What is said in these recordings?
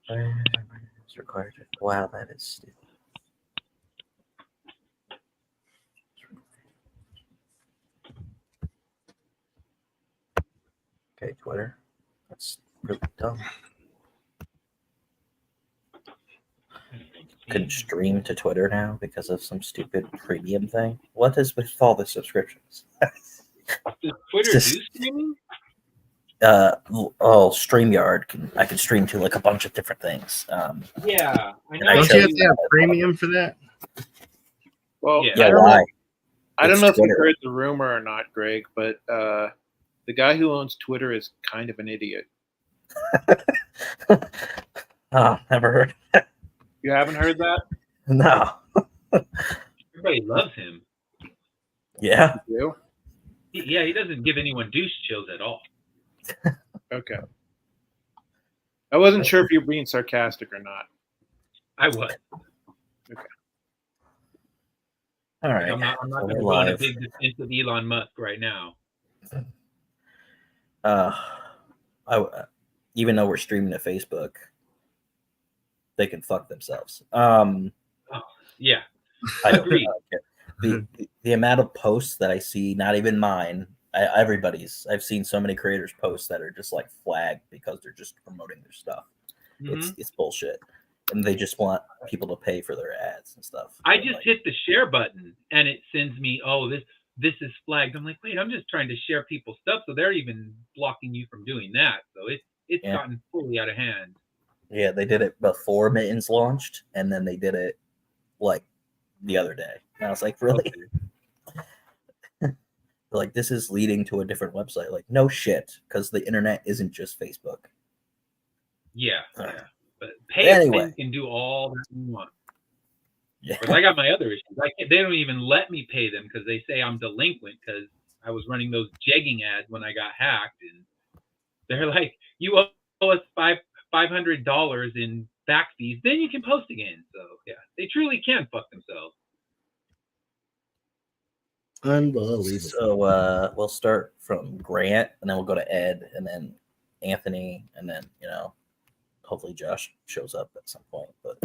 It's required. Wow, that is stupid. Okay, Twitter. That's really dumb. Can stream to Twitter now because of some stupid premium thing. What is with all the subscriptions? Does Twitter Just- do streaming? StreamYard I can stream to like a bunch of different things. Yeah, I know. I Don't showed you have you to have that. premium for that? Well, Yeah. Yeah, I don't why? know. I don't It's know if you Twitter. heard the rumor or not, Greg, but the guy who owns Twitter is kind of an idiot. Oh, never heard. You haven't heard that? No. Everybody loves him. Yeah. You? Yeah, he doesn't give anyone douche chills at all. Okay. I wasn't sure if you were being sarcastic or not. I was. All right. I'm not So going we're to go on a live. big defense of Elon Musk right now. Even though we're streaming to Facebook, they can fuck themselves. Yeah. I don't Agreed. care. The amount of posts that I see, not even mine, everybody's. I've seen so many creators posts that are just like flagged because they're just promoting their stuff. Mhm. It's bullshit, and they just want people to pay for their ads and stuff. I And, just like, hit the share button and it sends me, oh, this is flagged. I'm like, wait, I'm just trying to share people's stuff, so they're even blocking you from doing that. So it's Yeah. gotten fully out of hand. Yeah, they did it before Mittens launched, and then they did it like the other day. And I was like, really? Okay. Like, this is leading to a different website. Like, no shit, because the internet isn't just Facebook. Yeah, Huh. yeah. But pay Anyway. can do all that you want. Yeah. Because I got my other issues. They don't even let me pay them because they say I'm delinquent because I was running those jegging ads when I got hacked, and they're like, "You owe us $500 in back fees, then you can post again." So yeah, they truly can fuck themselves. Unbelievable. So we'll start from Grant, and then we'll go to Ed, and then Anthony, and then hopefully Josh shows up at some point. But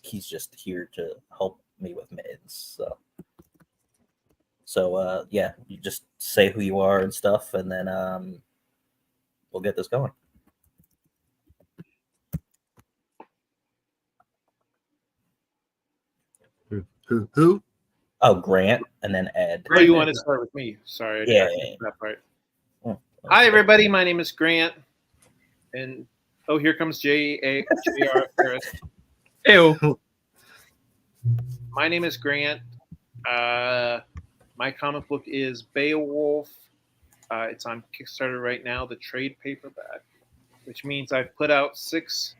he's just here to help me with mids. So yeah, you just say who you are and stuff, and then we'll get this going. Who? Oh, Grant, and then Ed. Oh, you want to start with me? Sorry, I Yeah. missed that part. Oh, Hi, everybody. My name is Grant, and here comes J.R. Harris. Ew. My name is Grant. My comic book is Beowulf. It's on Kickstarter right now, the trade paperback, which means I've put out six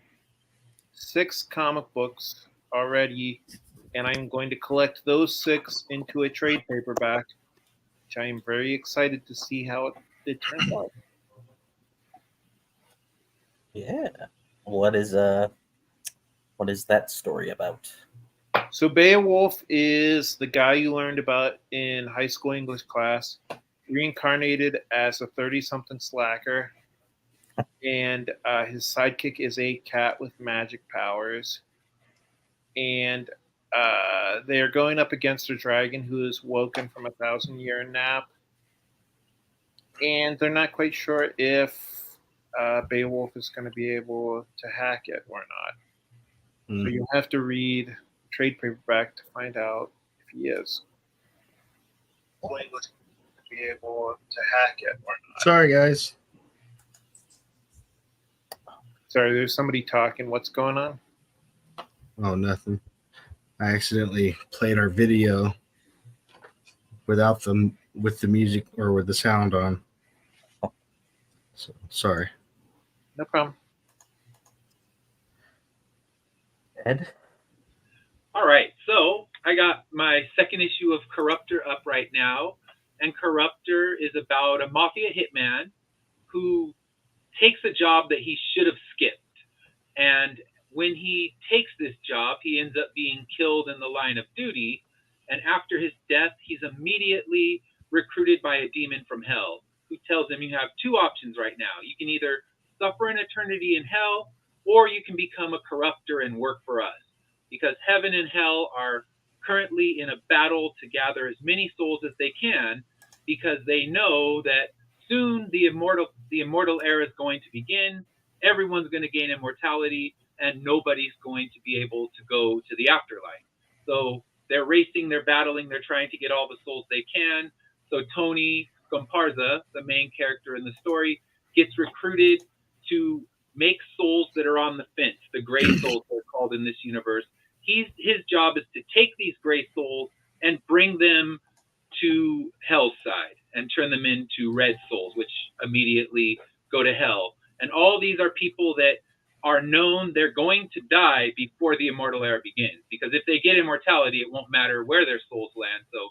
comic books already, and I'm going to collect those 6 into a trade paperback, which I am very excited to see how it turns out. Yeah. What is that story about? So Beowulf is the guy you learned about in high school English class, reincarnated as a 30-something slacker, and his sidekick is a cat with magic powers, and they're going up against a dragon who is woken from a 1,000-year nap, and they're not quite sure if Beowulf is going to be able to hack it or not. So you have to read trade paperback to find out if he is going to be able to hack it or not. Sorry, guys. Sorry, there's somebody talking. What's going on? Oh, nothing. I accidentally played our video with the music or with the sound on. So sorry. No problem. Ed? All right, so I got my second issue of Corruptor up right now, and Corruptor is about a mafia hitman who takes a job that he should have skipped. And when he takes this job, he ends up being killed in the line of duty. And after his death, he's immediately recruited by a demon from hell who tells him you have 2 options right now. You can either suffer an eternity in hell, or you can become a corruptor and work for us. Because heaven and hell are currently in a battle to gather as many souls as they can, because they know that soon the immortal era is going to begin. Everyone's going to gain immortality, and nobody's going to be able to go to the afterlife. So they're racing, they're battling, they're trying to get all the souls they can. So Tony Scomparza, the main character in the story, gets recruited to make souls that are on the fence, the gray souls they're called in this universe. His job is to take these gray souls and bring them to hell's side and turn them into red souls, which immediately go to hell. And all these are people that are known they're going to die before the immortal era begins, because if they get immortality, it won't matter where their souls land. So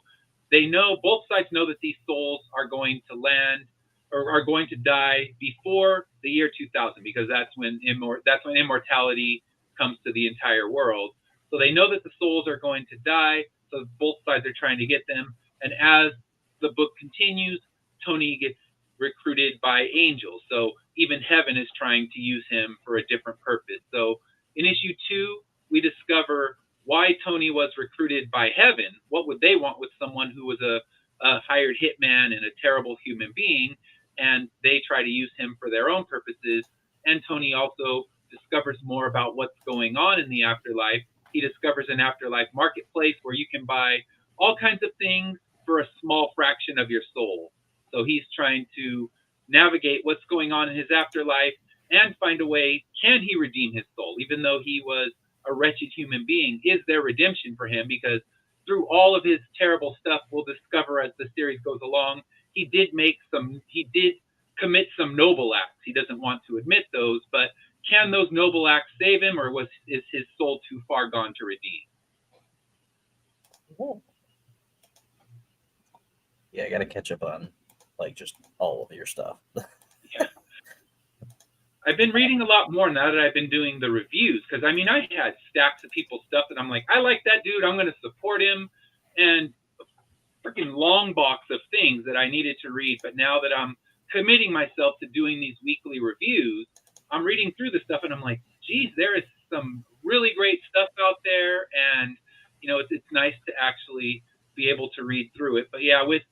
they know, both sides know that these souls are going to land or are going to die before the year 2000, because that's when immortality comes to the entire world. So they know that the souls are going to die, so both sides are trying to get them. And as the book continues, Tony gets recruited by angels. So even heaven is trying to use him for a different purpose. So in issue 2, we discover why Tony was recruited by heaven. What would they want with someone who was a hired hitman and a terrible human being? And they try to use him for their own purposes. And Tony also discovers more about what's going on in the afterlife. He discovers an afterlife marketplace where you can buy all kinds of things for a small fraction of your soul. So he's trying to navigate what's going on in his afterlife and find a way, can he redeem his soul? Even though he was a wretched human being, is there redemption for him? Because through all of his terrible stuff, we'll discover as the series goes along, he did commit some noble acts. He doesn't want to admit those, but can those noble acts save him, or is his soul too far gone to redeem? Yeah, I got to catch up on like just all of your stuff. Yeah. I've been reading a lot more now that I've been doing the reviews, because I mean, I had stacks of people's stuff that I'm like, I like that dude, I'm going to support him, and a freaking long box of things that I needed to read. But now that I'm committing myself to doing these weekly reviews, I'm reading through the stuff and I'm like, geez, there is some really great stuff out there, and you know, it's nice to actually be able to read through it. But yeah, with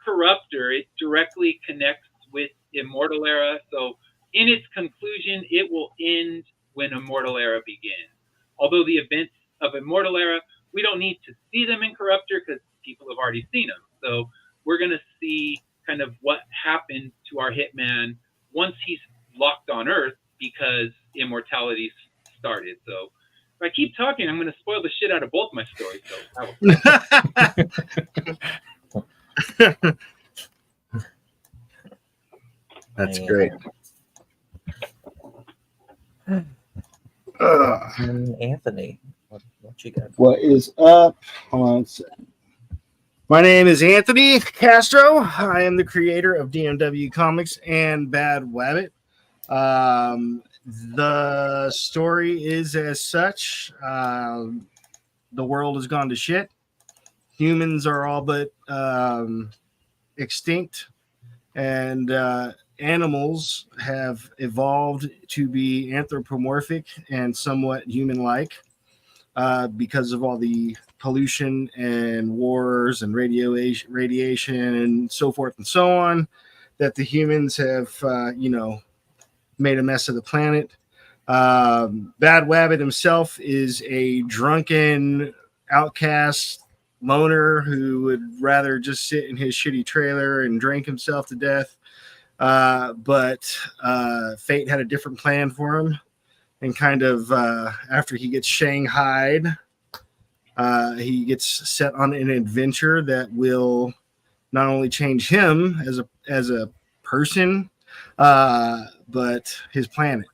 Corruptor, it directly connects with Immortal Era. So in its conclusion, it will end when Immortal Era begins. Although the events of Immortal Era, we don't need to see them in Corruptor because people have already seen them. So we're going to see kind of what happened to our hitman once he's locked on Earth, because immortality started. So if I keep talking, I'm going to spoil the shit out of both my stories. So That's great. And Anthony, what you got? What is up? Hold on a second. My name is Anthony Castro. I am the creator of DMW Comics and Bad Wabbit. The story is as such. The world has gone to shit. Humans are all but extinct, and animals have evolved to be anthropomorphic and somewhat human-like because of all the pollution and wars and radiation and so forth and so on, that the humans have, made a mess of the planet. Bad Wabbit himself is a drunken outcast loner who would rather just sit in his shitty trailer and drink himself to death. But fate had a different plan for him. And kind of after he gets shanghaied, he gets set on an adventure that will not only change him as a person, but his planet.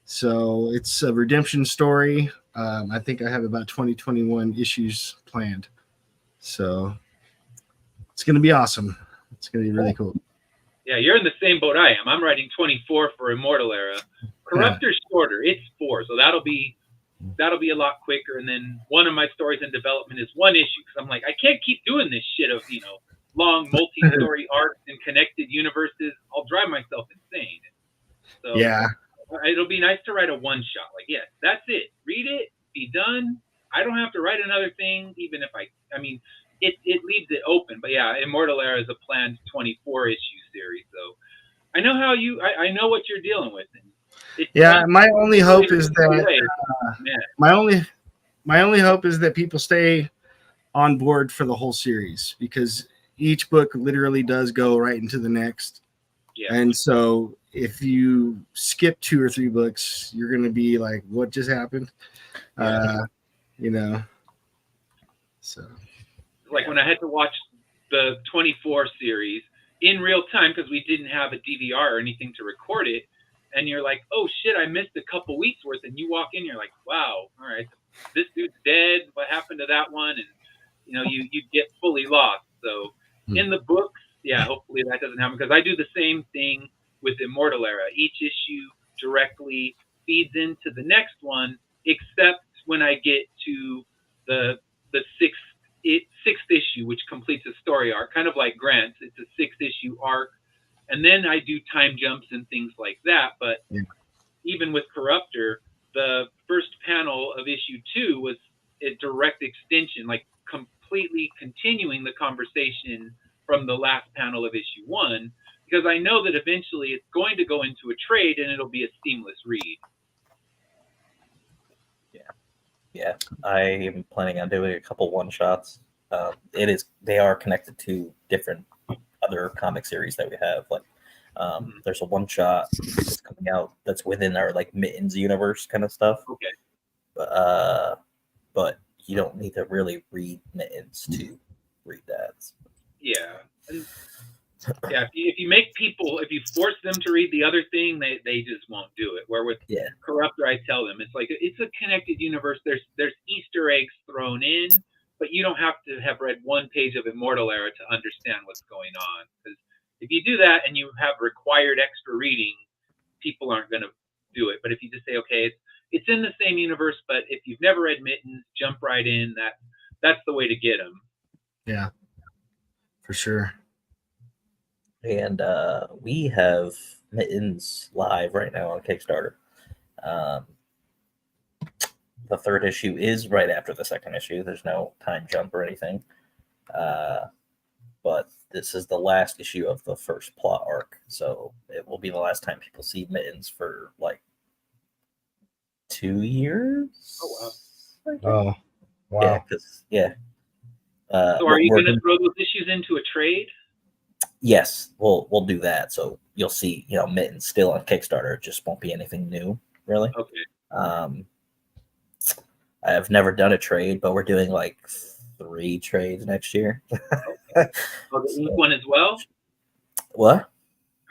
So it's a redemption story. I think I have about 21 issues planned. So it's going to be awesome. It's going to be really cool. Yeah, you're in the same boat I am. I'm writing 24 for Immortal Era. Corruptor's shorter. It's 4, so that'll be a lot quicker. And then one of my stories in development is 1 issue, because I'm like, I can't keep doing this shit of, long multi-story arcs and connected universes. I'll drive myself insane. So yeah. it'll be nice to write a one shot. Like, yes, that's it. Read it, be done. I don't have to write another thing, even if I mean, it leaves it open. But yeah, Immortal Era is a planned 24 issue series, so I know how I know what you're dealing with. Yeah, my only hope is that my only hope is that people stay on board for the whole series, because each book literally does go right into the next. Yeah. And so if you skip 2 or 3 books, you're going to be like, what just happened? Yeah. You know, so like when I had to watch the 24 series in real time because we didn't have a DVR or anything to record it, and you're like, oh shit, I missed a couple weeks worth, and you walk in, you're like, wow, all right, this dude's dead. What happened to that one? And you know, you get fully lost. So in the books, yeah, hopefully that doesn't happen, because I do the same thing with Immortal Era. Each issue directly feeds into the next one, except when I get to the sixth issue, which completes a story arc, kind of like Grant's. It's a 6-issue arc, and then I do time jumps and things like that. But even with Corruptor, the first panel of issue 2 was a direct extension, like completely continuing the conversation from the last panel of issue 1, because I know that eventually it's going to go into a trade and it'll be a seamless read. Yeah, I am planning on doing a couple one-shots. They are connected to different other comic series that we have. Like, there's a one-shot that's coming out that's within our like Mittens universe kind of stuff. Okay. But you don't need to really read Mittens to read that. Yeah. And yeah, if you force them to read the other thing, they just won't do it. Where with Corruptor, I tell them it's like it's a connected universe. There's Easter eggs thrown in, but you don't have to have read one page of Immortal Era to understand what's going on. Because if you do that and you have required extra reading, people aren't going to do it. But if you just say, okay, it's in the same universe, but if you've never read Mittens, jump right in. That's the way to get them. Yeah, for sure. And we have Mittens live right now on Kickstarter. The 3rd issue is right after the 2nd issue. There's no time jump or anything. But this is the last issue of the first plot arc. So it will be the last time people see Mittens for like 2 years. Oh, wow. Oh, wow. Yeah. So are you going to throw those issues into a trade? Yes, we'll do that. So you'll see, Mittens still on Kickstarter. It just won't be anything new, really. Okay. I have never done a trade, but we're doing like 3 trades next year. Okay. Oh, the ink one as well? What?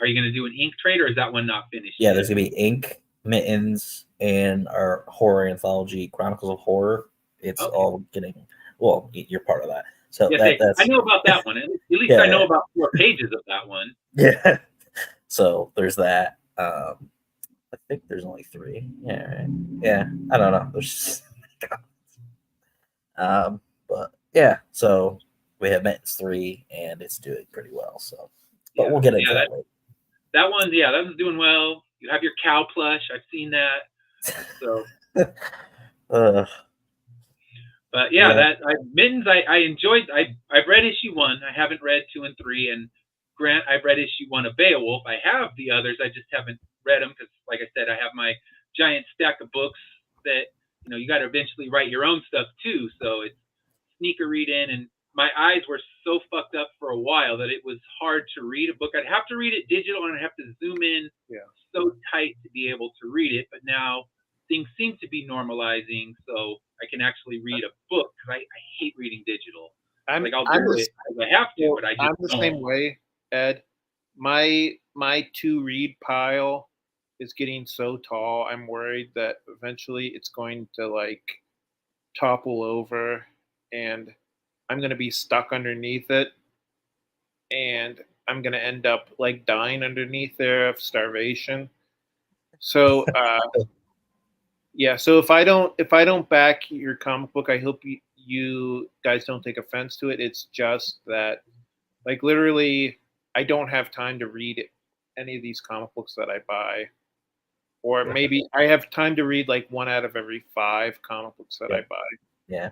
Are you going to do an ink trade, or is that one not finished? Yeah, there's going to be ink, Mittens, and our horror anthology, Chronicles of Horror. It's all getting, well, you're part of that. So that's, I know about that one. At least I know about 4 pages of that one. Yeah. So there's that. I think there's only 3. Yeah, right. Yeah. I don't know. There's but yeah, so we have Mittens 3 and it's doing pretty well. So but we'll get into that later. That one's doing well. You have your cow plush. I've seen that. So but Mittens, I enjoyed. I've read issue 1. I haven't read 2 and 3. And Grant, I've read issue 1 of Beowulf. I have the others. I just haven't read them because, like I said, I have my giant stack of books that you got to eventually write your own stuff too. So it's sneaker read in, and my eyes were so fucked up for a while that it was hard to read a book. I'd have to read it digital, and I'd have to zoom in so tight to be able to read it. But now things seem to be normalizing, so I can actually read a book, because I hate reading digital. I'll do it if I have to, but I just I'm the same way, Ed. My to read pile is getting so tall. I'm worried that eventually it's going to like topple over, and I'm going to be stuck underneath it, and I'm going to end up like dying underneath there of starvation. So so if I don't back your comic book, I hope you guys don't take offense to it. It's just that, like, literally I don't have time to read any of these comic books that I buy. or maybe I have time to read like 1 out of every 5 comic books that I buy. Yeah.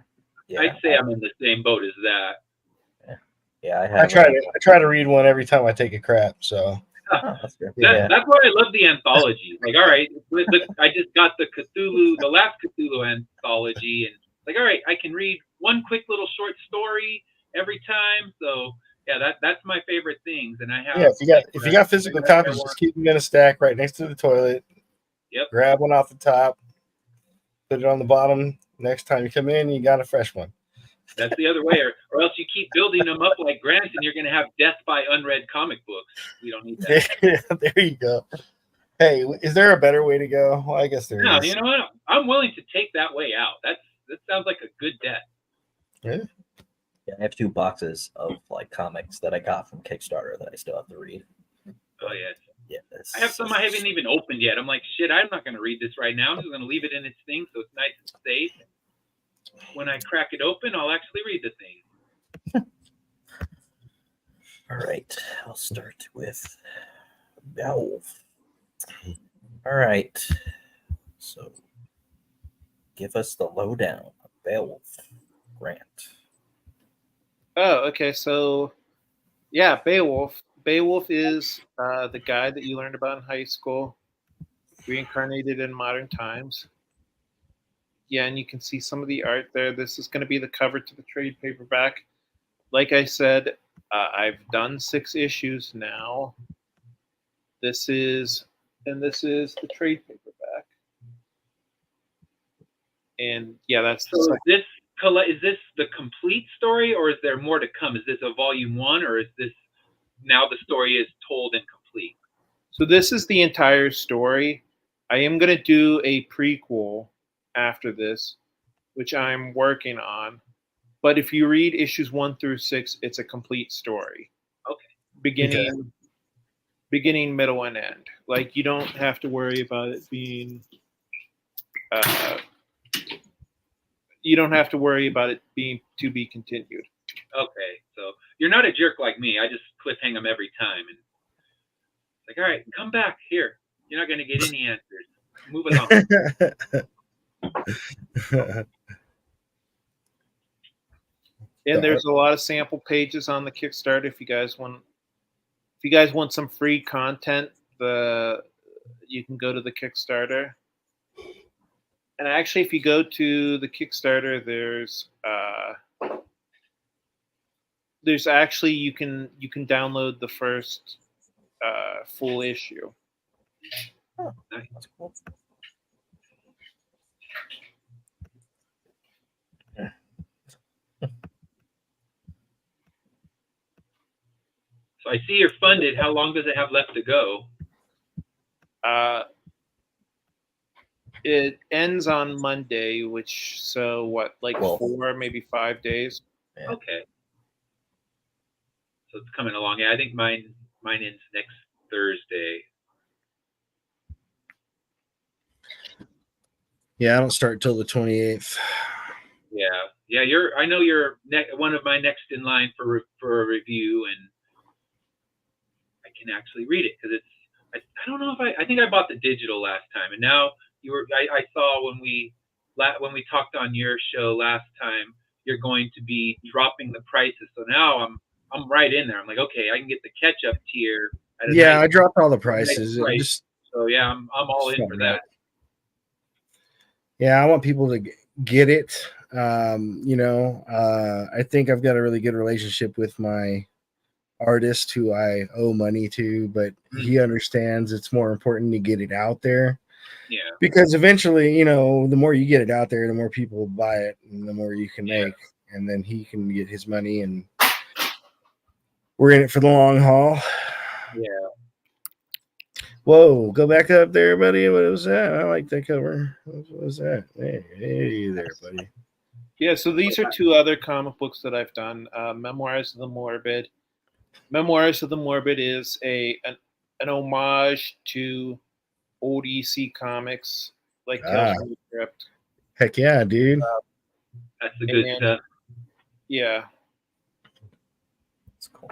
I'd say I'm in the same boat as that. Yeah, I try to read one every time I take a crap. So that's good. Yeah. That's why I love the anthology. Like, all right, I just got the last Cthulhu anthology, and like, all right, I can read one quick little short story every time. So yeah, that's my favorite things. And I have if you got physical copies, just keep them in a stack right next to the toilet. Yep. Grab one off the top, put it on the bottom. Next time you come in, you got a fresh one. That's the other way, or else you keep building them up like Grant, and you're going to have death by unread comic books. We don't need that. There you go. Hey, is there a better way to go? Well, I guess there is. You know what? I'm willing to take that way out. That sounds like a good death. Yeah. Yeah, I have 2 boxes of like comics that I got from Kickstarter that I still have to read. Oh yeah. Yeah. I have some I haven't even opened yet. I'm like, shit, I'm not going to read this right now. I'm just going to leave it in its thing so it's nice and safe. When I crack it open, I'll actually read the thing. All right, I'll start with Beowulf. All right, so give us the lowdown of Beowulf, Grant. Oh, okay. So, yeah, Beowulf. Beowulf is the guy that you learned about in high school, reincarnated in modern times. Yeah, and you can see some of the art there. This is going to be the cover to the trade paperback. Like I said, I've done 6 issues now. This is the trade paperback. And yeah, that's so. Is this the complete story, or is there more to come? Is this a volume 1, or is this now the story is told and complete? So this is the entire story. I am going to do a prequel after this, which I'm working on. But if you read issues 1 through 6, it's a complete story. Okay. Beginning, middle, and end. Like, you don't have to worry about it being. You don't have to worry about it being to be continued. Okay, so you're not a jerk like me. I just cliffhang them every time, and like, all right, come back here. You're not going to get any answers. Move along. And there's a lot of sample pages on the Kickstarter if you guys want some free content, you can go to the Kickstarter. And actually, if you go to the Kickstarter, there's actually you can download the first full issue. Oh, that's cool. So I see you're funded. How long does it have left to go? It ends on Monday, like 4, maybe 5 days. Yeah. Okay. So it's coming along. Yeah, I think mine ends next Thursday. Yeah, I don't start till the 28th. Yeah. I know you're one of my next in line for a review, and I can actually read it because it's. I don't know if I think I bought the digital last time, and now I saw when we talked on your show last time, you're going to be dropping the prices. So now I'm right in there. I'm like, okay, I can get the catch up tier. I dropped all the prices. So yeah, I'm all in for that. Yeah, I want people to get it. I think I've got a really good relationship with my artist who I owe money to, but he understands it's more important to get it out there. Yeah. Because eventually, the more you get it out there, the more people will buy it and the more you can make. And then he can get his money, and we're in it for the long haul. Yeah. Whoa, go back up there, buddy. What was that? I like that cover. What was that? Hey there, buddy. Yeah, so these are 2 other comic books that I've done. Memoirs of the Morbid. Memoirs of the Morbid is an homage to old EC comics, like Tales from the Crypt. Heck yeah, dude. That's the good stuff. Yeah. That's cool.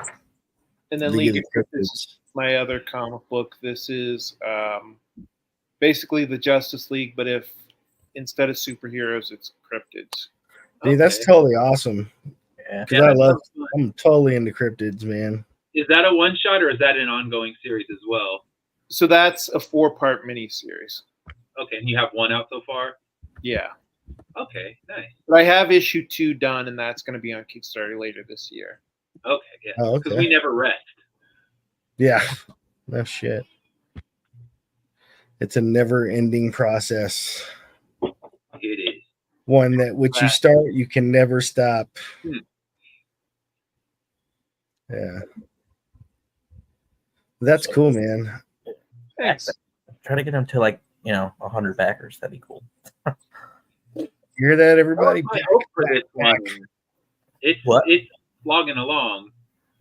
And then League of Crypt is my other comic book. This is basically the Justice League, but if instead of superheroes, it's cryptids. Dude, that's Okay. totally awesome. Yeah. Because Yeah, I that love, sounds fun. I'm totally into cryptids, man. Is that a one shot or is that an ongoing series as well? So that's a 4-part miniseries. Okay, and you have one out so far? Yeah. Okay, nice. But I have issue 2 done, and that's going to be on Kickstarter later this year. Okay, yeah. Oh, Because okay. we never rest. Yeah. No shit. It's a never-ending process. It is. One that which you Right. start, you can never stop. Hmm. Yeah. That's cool, man. Thanks. Try to get them to like 100 backers. That'd be cool. You hear that, everybody? That was my hope for this one. It's What? it's logging along.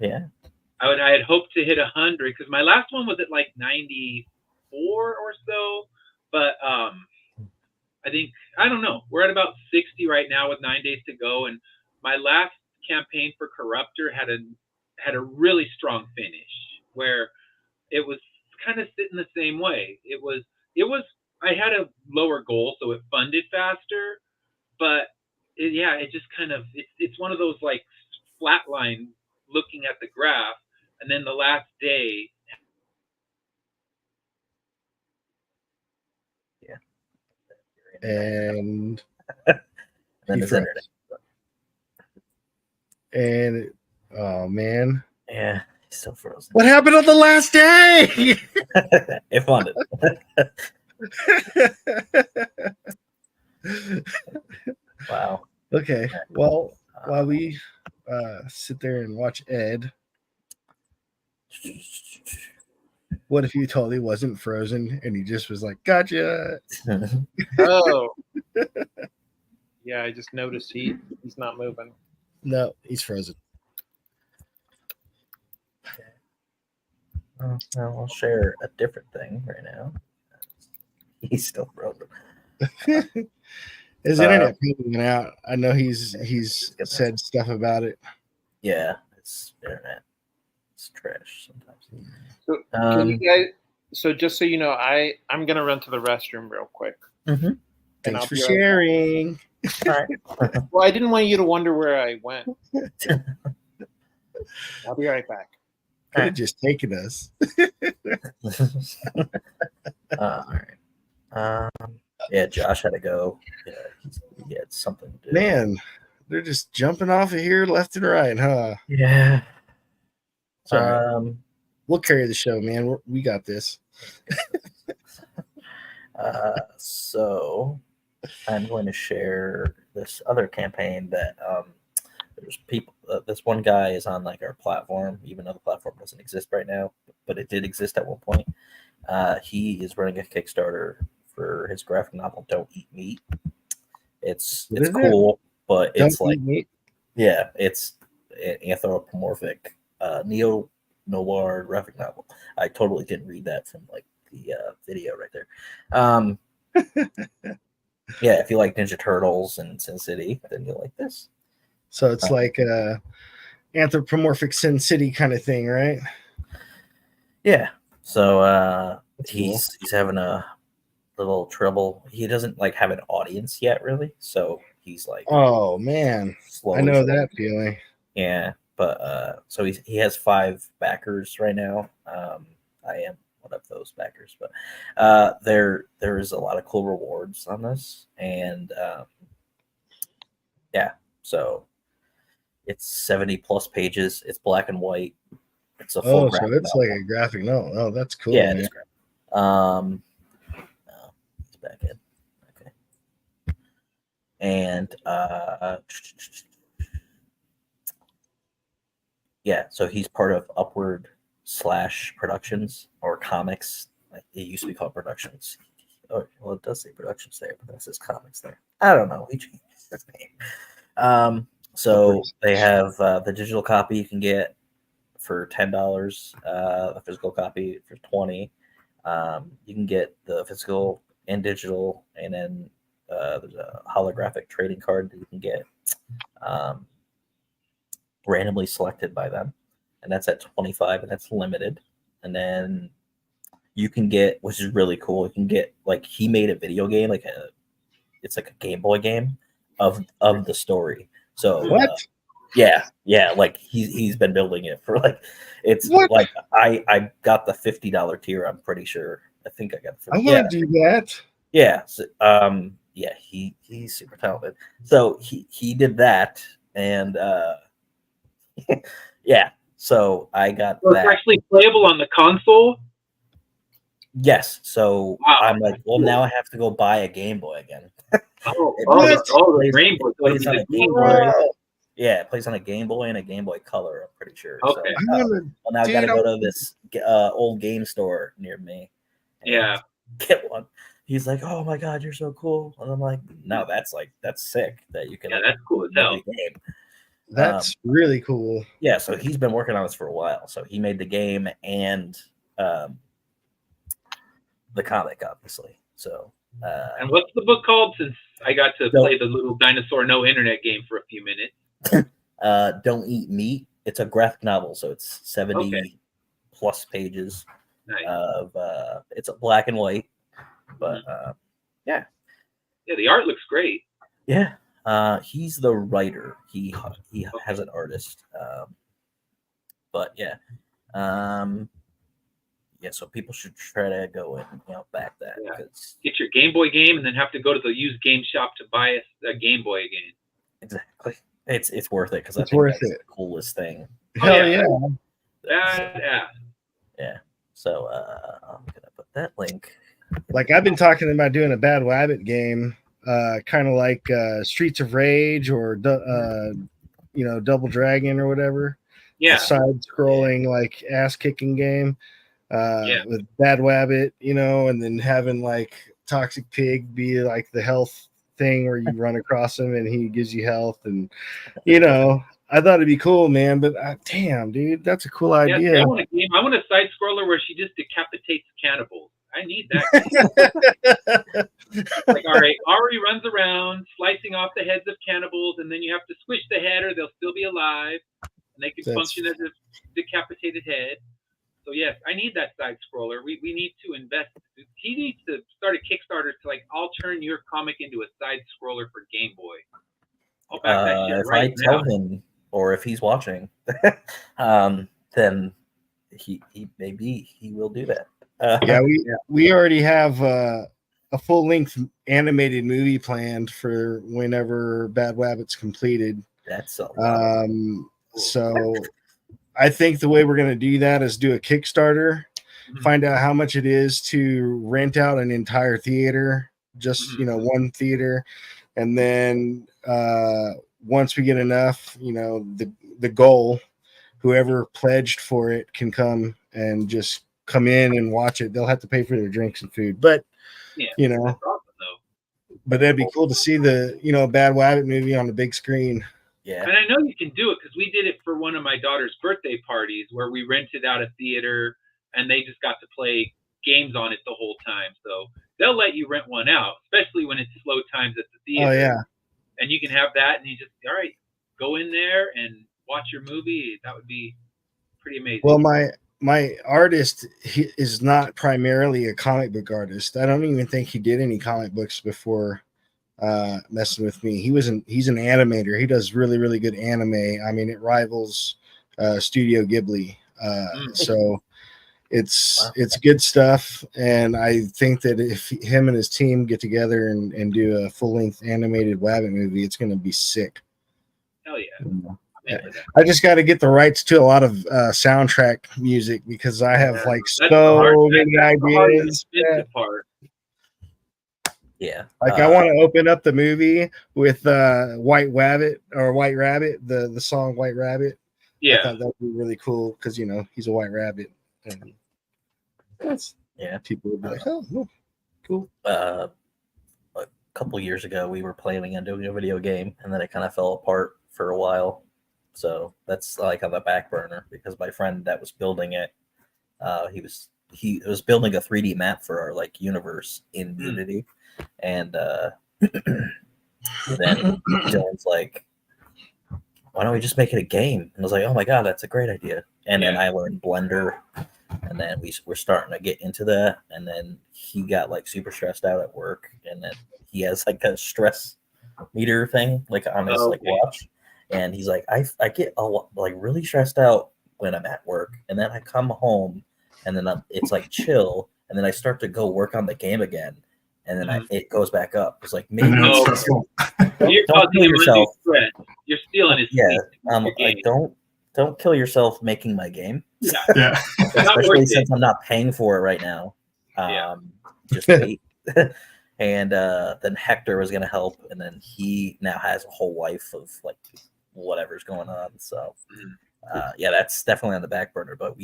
Yeah. I had hoped to hit 100 because my last one was at like 94 or so, but I think I don't know. We're at about 60 right now with 9 days to go, and my last campaign for Corruptor had a really strong finish where it was kind of sitting the same way. It was I had a lower goal, so it funded faster, but it just kind of it's one of those like flatline looking at the graph, and then the last day. And then he his froze. internet. And oh man, Yeah, he's still frozen. what happened on the last day? It funded. Wow. Okay, well, while we sit there and watch Ed, what if you totally wasn't frozen and he just was like, "Gotcha"? Oh. Yeah, I just noticed he's not moving. No, he's frozen. Well, I'll share a different thing right now. He's still frozen. His internet probably went out. I know he's that. said stuff about it. Yeah, it's internet. It's trash sometimes. So can you guys? So just so you know, I'm gonna run to the restroom real quick. Mm-hmm. Thanks I'll for be right sharing. All right. Well, I didn't want you to wonder where I went. I'll be right back. Could have just taken us. All right. Yeah, Josh had to go. Yeah, he had something to do. Man, they're just jumping off of here left and right, huh? Yeah. It's all right. We'll carry the show, man. We got this. So I'm going to share this other campaign that there's people. This one guy is on like our platform, even though the platform doesn't exist right now, but it did exist at one point. He is running a Kickstarter for his graphic novel "Don't Eat Meat." It's cool, but it's like yeah, it's an anthropomorphic neo noir graphic novel. I totally didn't read that from like the video right there. Yeah, if you like Ninja Turtles and Sin City, then you'll like this. So it's like a anthropomorphic Sin City kind of thing, right? Yeah. So That's he's having a little trouble. He doesn't like have an audience yet, really. So he's like, oh man, I know that feeling. Yeah, but so he has 5 backers right now. I am one of those backers, but there is a lot of cool rewards on this, and yeah, so it's 70 plus pages. It's black and white. It's a full. Oh, so it's like a graphic novel. Oh, that's cool. Yeah, man. it's great. It's back in. Okay, and yeah, so he's part of Upward / Productions or Comics. It used to be called Productions. Oh, well, it does say Productions there, but that says Comics there. I don't know. He changed his name. So they have the digital copy you can get for $10, the physical copy for $20. You can get the physical and digital, and then there's a holographic trading card that you can get. Randomly selected by them, and that's at 25, and that's limited. And then you can get, which is really cool. You can get like he made a video game, it's like a Game Boy game of the story. So What? yeah, like he's been building it for like it's What? like I got the $50 tier. I'm pretty sure. I think I got. I want to do that. Yeah. So, yeah. He's super talented. So he did that, and yeah. So I got So it's that. actually playable on the console. Yes. So Wow, I'm like, that's well, cool. now I have to go buy a Game Boy again. The Game Boy. So it'll Plays be on the a Game Game Boy. Boy. Yeah, it plays on a Game Boy and a Game Boy Color. I'm pretty sure. So, Okay. I want well, now I got to go to this old game store near me. And Yeah. get one. He's like, "Oh my god, you're so cool," and I'm like, "No, that's sick that you can." Yeah, like, that's cool as make hell. a game. That's really cool. Yeah, so he's been working on this for a while. So he made the game and the comic, obviously. So And what's the book called? Since I got to So- play the little dinosaur no internet game for a few minutes. Don't Eat Meat. It's a graphic novel, so it's 70 Okay. plus pages Nice. of it's a black and white, but Yeah, the art looks great. yeah. He's the writer. He has an artist. But yeah. Yeah, so people should try to go and back that Yeah. because Get your Game Boy game and then have to go to the used game shop to buy a Game Boy again. exactly it's worth it because I It's think worth that's it. the coolest thing. Hell yeah. yeah. Yeah. So I'm gonna put that link. Like I've been talking about doing a Bad Wabbit game, kind of like Streets of Rage or Double Dragon or whatever. Yeah. A side-scrolling like ass-kicking game with Bad Wabbit, and then having like Toxic Pig be like the health thing where you run across him and he gives you health, and I thought it'd be cool, man. But damn, dude, that's a cool idea. I want a game. I want a side scroller where she just decapitates cannibals. I need that. Like, all right, Ari runs around slicing off the heads of cannibals, and then you have to squish the head, or they'll still be alive, and they can function as a decapitated head. So yes, I need that side scroller. We need to invest. He needs to start a Kickstarter to like, I'll turn your comic into a side scroller for Game Boy. I'll back that shit If right I tell now. him, or if he's watching, then he maybe he will do that. Yeah, we already have a full-length animated movie planned for whenever Bad Wabbit's completed. That's a lot. So I think the way we're going to do that is do a Kickstarter, find out how much it is to rent out an entire theater, just one theater, and then once we get enough, the goal, whoever pledged for it can come and just come in and watch it. They'll have to pay for their drinks and food, but that's awesome, though. but that'd be cool to see the Bad Wabbit movie on the big screen. Yeah, and I know you can do it because we did it for one of my daughter's birthday parties where we rented out a theater and they just got to play games on it the whole time. So they'll let you rent one out, especially when it's slow times at the theater. Oh yeah, and you can have that, and you just go in there and watch your movie. That would be pretty amazing. Well, my artist is not primarily a comic book artist. I don't even think he did any comic books before messing with me. He's an animator. He does really, really good anime. I mean, it rivals Studio Ghibli. So it's good stuff. And I think that if him and his team get together and do a full-length animated Wabbit movie, it's going to be sick. Hell yeah. I just got to get the rights to a lot of soundtrack music because I have so many ideas. Yeah. Like I want to open up the movie with White Rabbit, the song White Rabbit. Yeah. I thought that would be really cool because he's a white rabbit. And people would be like, oh, cool. A couple years ago we were planning on doing a video game and then it kind of fell apart for a while. So that's like on the back burner because my friend that was building it, he was building a 3D map for our like universe in Unity. And then Dylan's like, why don't we just make it a game? And I was like, oh my god, that's a great idea. and then Yeah. I learned Blender, and then we're starting to get into that. And then he got like super stressed out at work, and then he has like a stress meter thing like on his like Okay. watch, and he's like, I get like really stressed out when I'm at work, and then I come home, and then it's like chill, and then I start to go work on the game again, and then it goes back up. It's like maybe And then it's No. stressful. You're don't causing kill him yourself. undue stress. You're stealing his Yeah, sleep. in your like game. don't kill yourself making my game, Yeah. Yeah. Not especially worth since it. I'm not paying for it right now. Yeah. Just wait. And then Hector was gonna help, and then he now has a whole life of like whatever's going on. So yeah, that's definitely on the back burner. But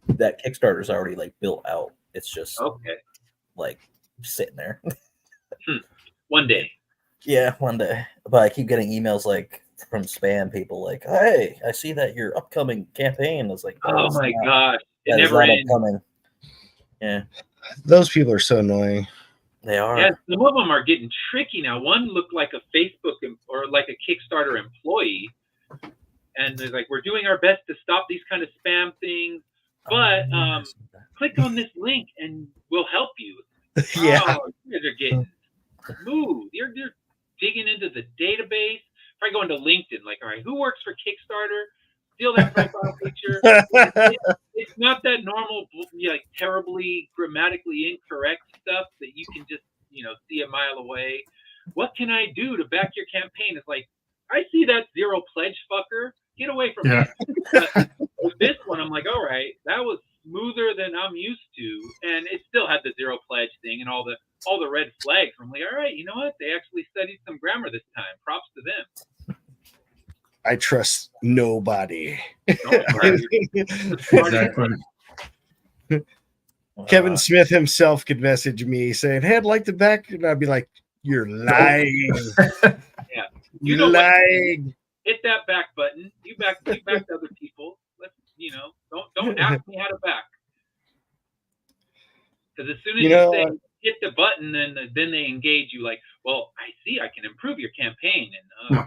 that Kickstarter's already like built out. It's just Okay. like sitting there. One day. Yeah, one day. But I keep getting emails like from spam people like, "Hey, I see that your upcoming campaign is like, Oh my gosh. It that is never not ends. upcoming." Yeah, Those people are so annoying. they are. Yeah, some of them are getting tricky now. One looked like a Facebook or like a Kickstarter employee, and they're like, "We're doing our best to stop these kind of spam things, but click on this link and we'll help you." Yeah. Oh, you guys are getting smooth. You're digging into the database. If I go into LinkedIn, like, all right, who works for Kickstarter? Steal that profile picture. It's not that normal, like terribly grammatically incorrect stuff that you can just, see a mile away. What can I do to back your campaign? It's like, I see that zero pledge fucker. Get away from me. But with this one, I'm like, all right, that was smoother than I'm used to, and it still had the zero pledge thing and all the red flags. I'm like, all right, you know what? They actually studied some grammar this time. Props to them. I trust nobody. Exactly. Kevin Smith himself could message me saying, "Hey, I'd like to back," and I'd be like, "You're lying." Yeah. You're know what? lying. Hit that back button. You backed other people. Let's, don't ask me how to back. Because as soon as you say hit the button, then they engage you like, well, I see, I can improve your campaign. And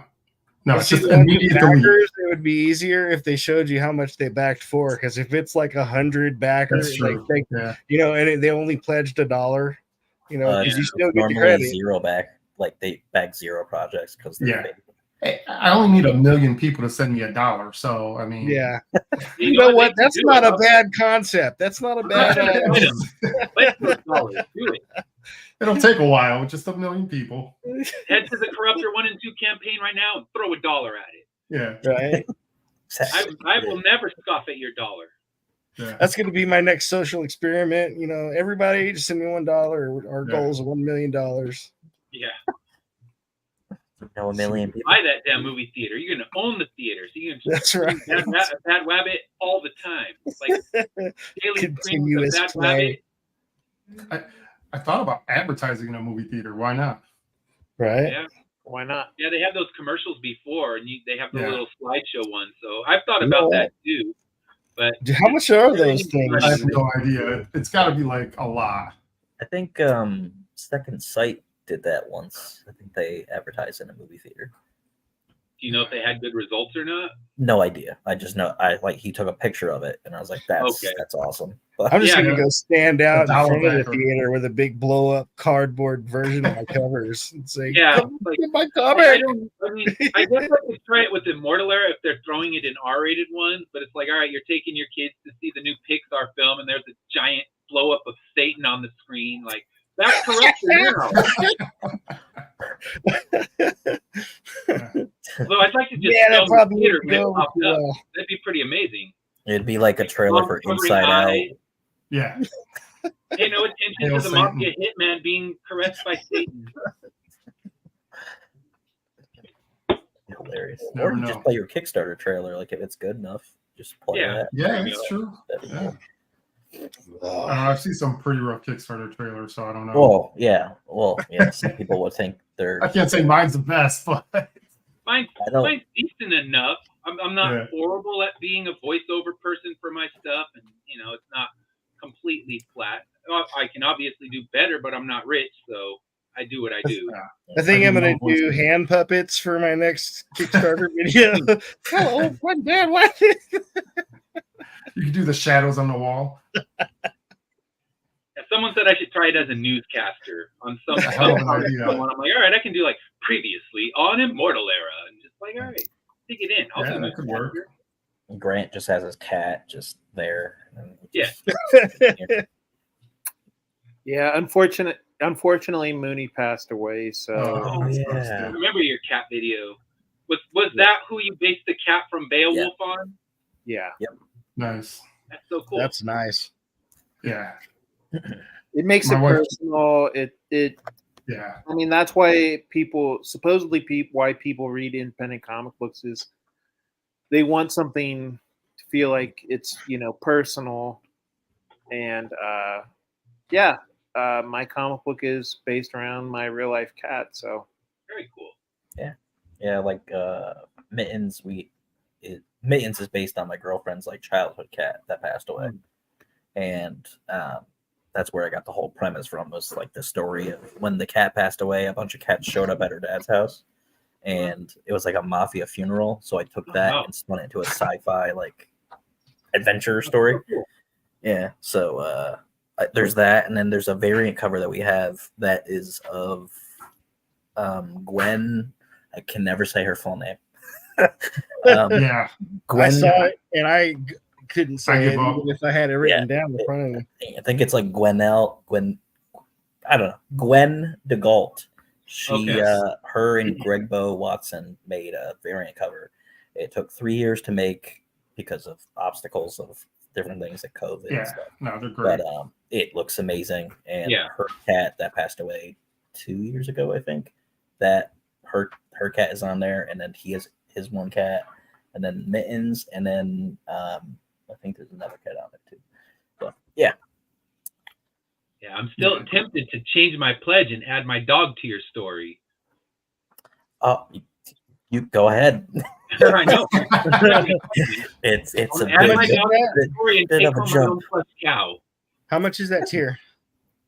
no, it's See, just immediate delete. backers, it would be easier if they showed you how much they backed for. Because if it's like 100 backers, That's true. like Yeah. and they only pledged $1, because you still get the normally credit. zero back, like they back zero projects because Yeah. Hey, I only need 1 million people to send me $1. So I mean, Yeah. You know what? That's not a bad concept. That's not a bad. Do it. It'll take a while with just 1 million people. Head to the Corruptor 1 and 2 campaign right now and throw $1 at it. Yeah. Right. I will never scoff at your $1. Yeah. That's going to be my next social experiment. Everybody just send me $1. Our goal is $1 million. Yeah. No, 1 million people. Buy that damn movie theater. You're going to own the theater. So you can That's right. Bad Rabbit all the time. Like daily Continuous Bad play. Rabbit. I thought about advertising in a movie theater. Why not? Right. Yeah. Why not? Yeah, they have those commercials before, and they have the Yeah. little slideshow ones. So I've thought about that too. But How much are those things? I have no idea. It's got to be like a lot. I think Second Sight did that once. I think they advertised in a movie theater. Do you know if they had good results or not? No idea. I just know he took a picture of it, and I was like, that's awesome. But I'm just gonna go stand out in front of the backer. theater with a big blow up cardboard version of my covers and say, Yeah, "Come like, get my I comic." I guess I could try it with Immortal Era if they're throwing it in R-rated ones, but it's like, all right, you're taking your kids to see the new Pixar film, and there's a giant blow up of Satan on the screen. Like, that's corruption now. So I'd like to just that film the probably theater would when it go popped up. well. That'd be pretty amazing. It'd be like a trailer for Covering Inside Out. eyes. Yeah. Pay no attention to the mafia hitman being caressed by Satan. Hilarious. Never Or you know. just play your Kickstarter trailer, like if it's good enough, just play Yeah. that. Yeah, that's true. That'd be Yeah. cool. I've seen some pretty rough Kickstarter trailers, so I don't know. Well, yeah. Some people would think they're. I can't say mine's the best, but Mine's decent enough. I'm not horrible at being a voiceover person for my stuff, and it's not completely flat. I can obviously do better, but I'm not rich, so I do what I do. I think I'm gonna I do do hand puppets for my next Kickstarter video. Hello, one dad. What? You can do the shadows on the wall. And someone said I should try it as a newscaster on some. That's a hell of an idea. I'm like, all right, I can do like previously on Immortal Era, and just like, all right, stick it in. I'll Yeah, do that could work. newscaster. Grant just has his cat just there. And Yeah. Yeah, unfortunately, Mooney passed away. So Oh, that yeah. sucks, I dude. remember your cat video. Was that who you based the cat from Beowulf on? yeah, Nice. That's so cool. That's nice. Yeah. it makes My it wife- personal. It. Yeah. I mean, that's why why people read independent comic books is they want something to feel like it's personal, and my comic book is based around my real life cat. So Very cool. Yeah, like Mittens. Mittens is based on my girlfriend's like childhood cat that passed away, and that's where I got the whole premise from. Was like the story of when the cat passed away, a bunch of cats showed up at her dad's house, and it was like a mafia funeral. So I took that wow. and spun it into a sci-fi like adventure story. Yeah, so there's that, and then there's a variant cover that we have that is of Gwen. I can never say her full name. Yeah. Gwen. I saw it and I couldn't I say give it up. even if I had it written down in front of me. I think it's like Gwen. I don't know. Gwen DeGault. She, Okay. her and Greg Bo Watson made a variant cover. It took 3 years to make because of obstacles of different things like COVID and Yeah. stuff. No, they're great. But it looks amazing. And Yeah. her cat that passed away 2 years ago, I think, that her cat is on there, and then he has his one cat, and then Mittens, and then I think there's another cat on there too. But yeah. Yeah, I'm still tempted to change my pledge and add my dog to your story. Oh, you go ahead. I know. It's a I'll add my big, dog to the story and bit take of a home my jump. own plus cow. How much is that tier?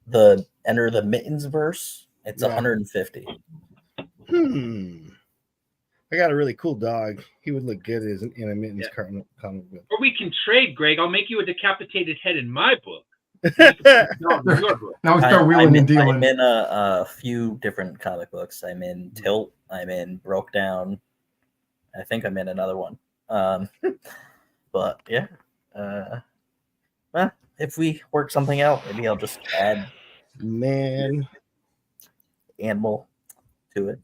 The enter the Mittens verse. It's Yeah. 150. I got a really cool dog. He would look good as in a Mittens comic book. Or we can trade, Greg. I'll make you a decapitated head in my book. No, in your book. Now we start wheeling and dealing. I'm in a few different comic books. I'm in Tilt. I'm in Broke Down. I think I'm in another one. But yeah. Well, if we work something out, maybe I'll just add Man, animal to it.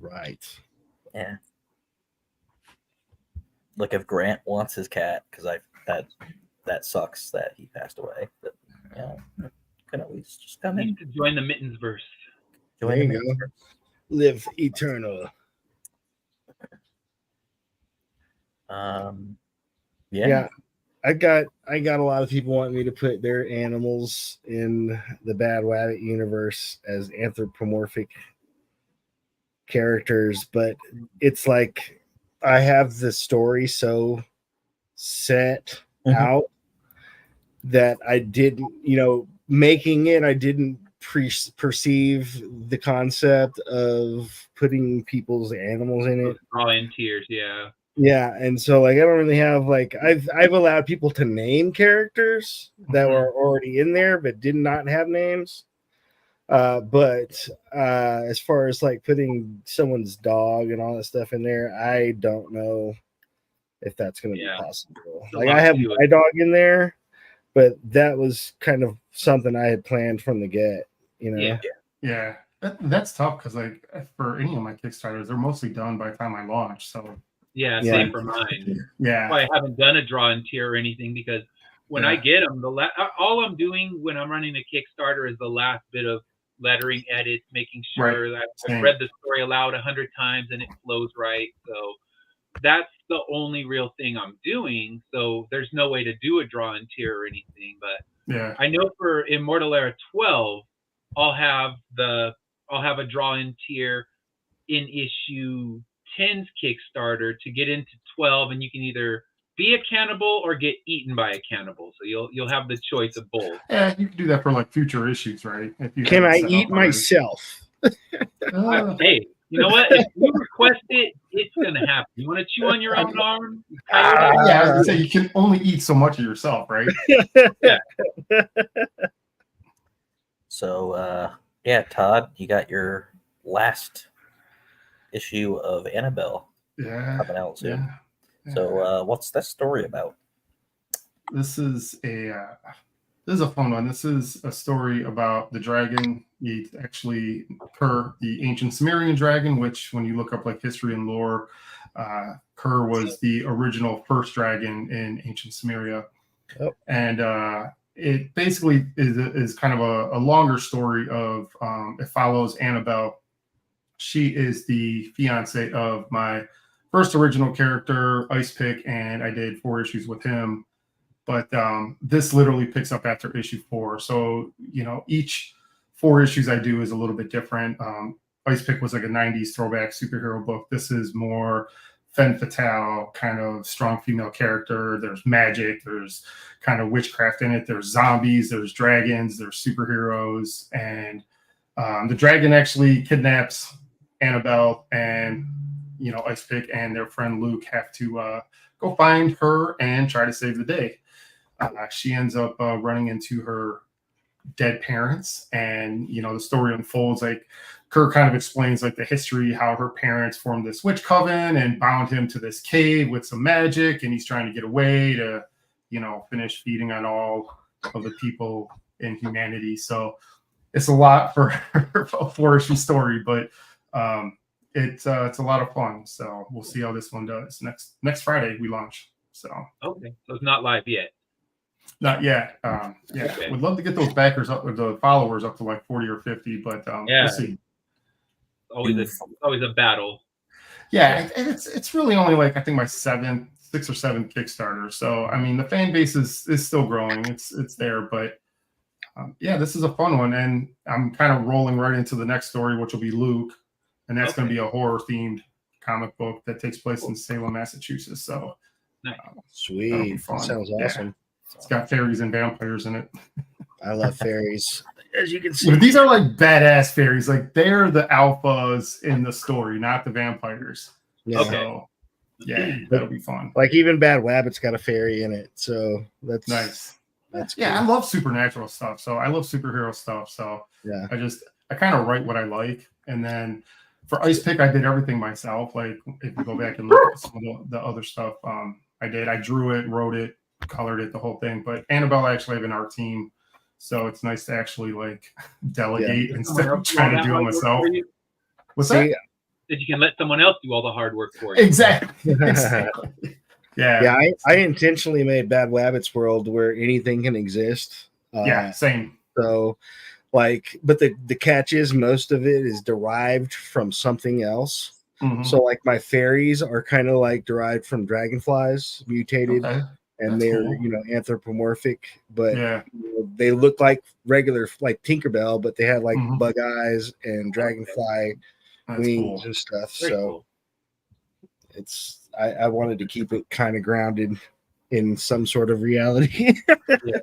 right. Yeah. Look, if Grant wants his cat, because that sucks that he passed away. But yeah, can at least just come in. Need to join the Mittens verse. There you go. Live eternal. Yeah. I got a lot of people wanting me to put their animals in the Bad Wabbit universe as anthropomorphic characters, but it's like I have the story so set out that I didn't, making it, I didn't perceive the concept of putting people's animals in it. Raw in tears, yeah. Yeah, and so like I don't really have like I've allowed people to name characters that were already in there but did not have names. But as far as like putting someone's dog and all that stuff in there, I don't know if that's going to be possible. Like I have my dog in there, but that was kind of something I had planned from the get, Yeah. That's tough because like for any of my Kickstarters, they're mostly done by the time I launch. So yeah, same for mine. Yeah. That's why I haven't done a draw in tier or anything, because when I get them, all I'm doing when I'm running a Kickstarter is the last bit of lettering edits, making sure that I've read the story aloud 100 times and it flows right. So that's the only real thing I'm doing. So there's no way to do a draw in tier or anything. But yeah, I know for Immortal Era 12, I'll have a draw in tier in issue 10's Kickstarter to get into 12, and you can either be a cannibal or get eaten by a cannibal. So you'll have the choice of both. Yeah, you can do that for like future issues, right? If you Can have it I set eat up already. myself? Hey, you know what? If you request it, it's gonna happen. You want to chew on your own arm? Yeah, I was gonna say you can only eat so much of yourself, right? So, yeah, Todd, you got your last issue of Annabelle Yeah. coming out soon. Yeah. So, what's that story about? This is a fun one. This is a story about the dragon. It's actually the ancient Sumerian dragon, which when you look up like history and lore, Kur was the original first dragon in ancient Sumeria. Oh. And it basically is kind of a longer story of it follows Annabelle. She is the fiance of my first original character, Ice Pick, and I did 4 issues with him. But this literally picks up after issue 4. So, each 4 issues I do is a little bit different. Ice Pick was like a 90s throwback superhero book. This is more femme fatale, kind of strong female character. There's magic. There's kind of witchcraft in it. There's zombies. There's dragons. There's superheroes. And the dragon actually kidnaps Annabelle, and, Ice Pick and their friend Luke have to go find her and try to save the day. She ends up running into her dead parents, and the story unfolds. Like Kirk kind of explains like the history, how her parents formed this witch coven and bound him to this cave with some magic, and he's trying to get away to finish feeding on all of the people in humanity. So it's a lot for a 4-issue story, but it's a lot of fun. So we'll see how this one does. Next Friday we launch. So okay, so it's not live yet. Not yet. Okay. Would love to get those backers up, or the followers up to like 40 or 50, but we'll see. Always a battle. Yeah, and it's really only like I think my 6th or 7th Kickstarter. So I mean the fan base is still growing. It's there, but this is a fun one, and I'm kind of rolling right into the next story, which will be Luke, and that's going to be a horror themed comic book that takes place in Salem, Massachusetts. So nice. Sweet, sounds awesome. Yeah. It's got fairies and vampires in it. I love fairies. As you can see, but these are like badass fairies. Like they're the alphas in the story, not the vampires. Yeah. Okay. So, yeah, that'll be fun. Like even Bad Wabbit's got a fairy in it, so that's nice. That's cool. I love supernatural stuff. So I love superhero stuff. So yeah, I kind of write what I like, and then for Ice Pick, I did everything myself. Like if you go back and look at some of the other stuff, I drew it, wrote it, colored it, the whole thing. But Annabelle, I actually have an art team, so it's nice to actually like delegate instead of trying to do it myself. What's that? That you can let someone else do all the hard work for you. Exactly. Yeah. I intentionally made Bad Wabbit's world where anything can exist. Same. So but the catch is most of it is derived from something else. Mm-hmm. So like my fairies are kind of like derived from dragonflies, mutated. Okay. And they're cool. Anthropomorphic, but they look like regular, like Tinkerbell, but they had like bug eyes and dragonfly wings and stuff. Very so it's I wanted to keep it kind of grounded in some sort of reality.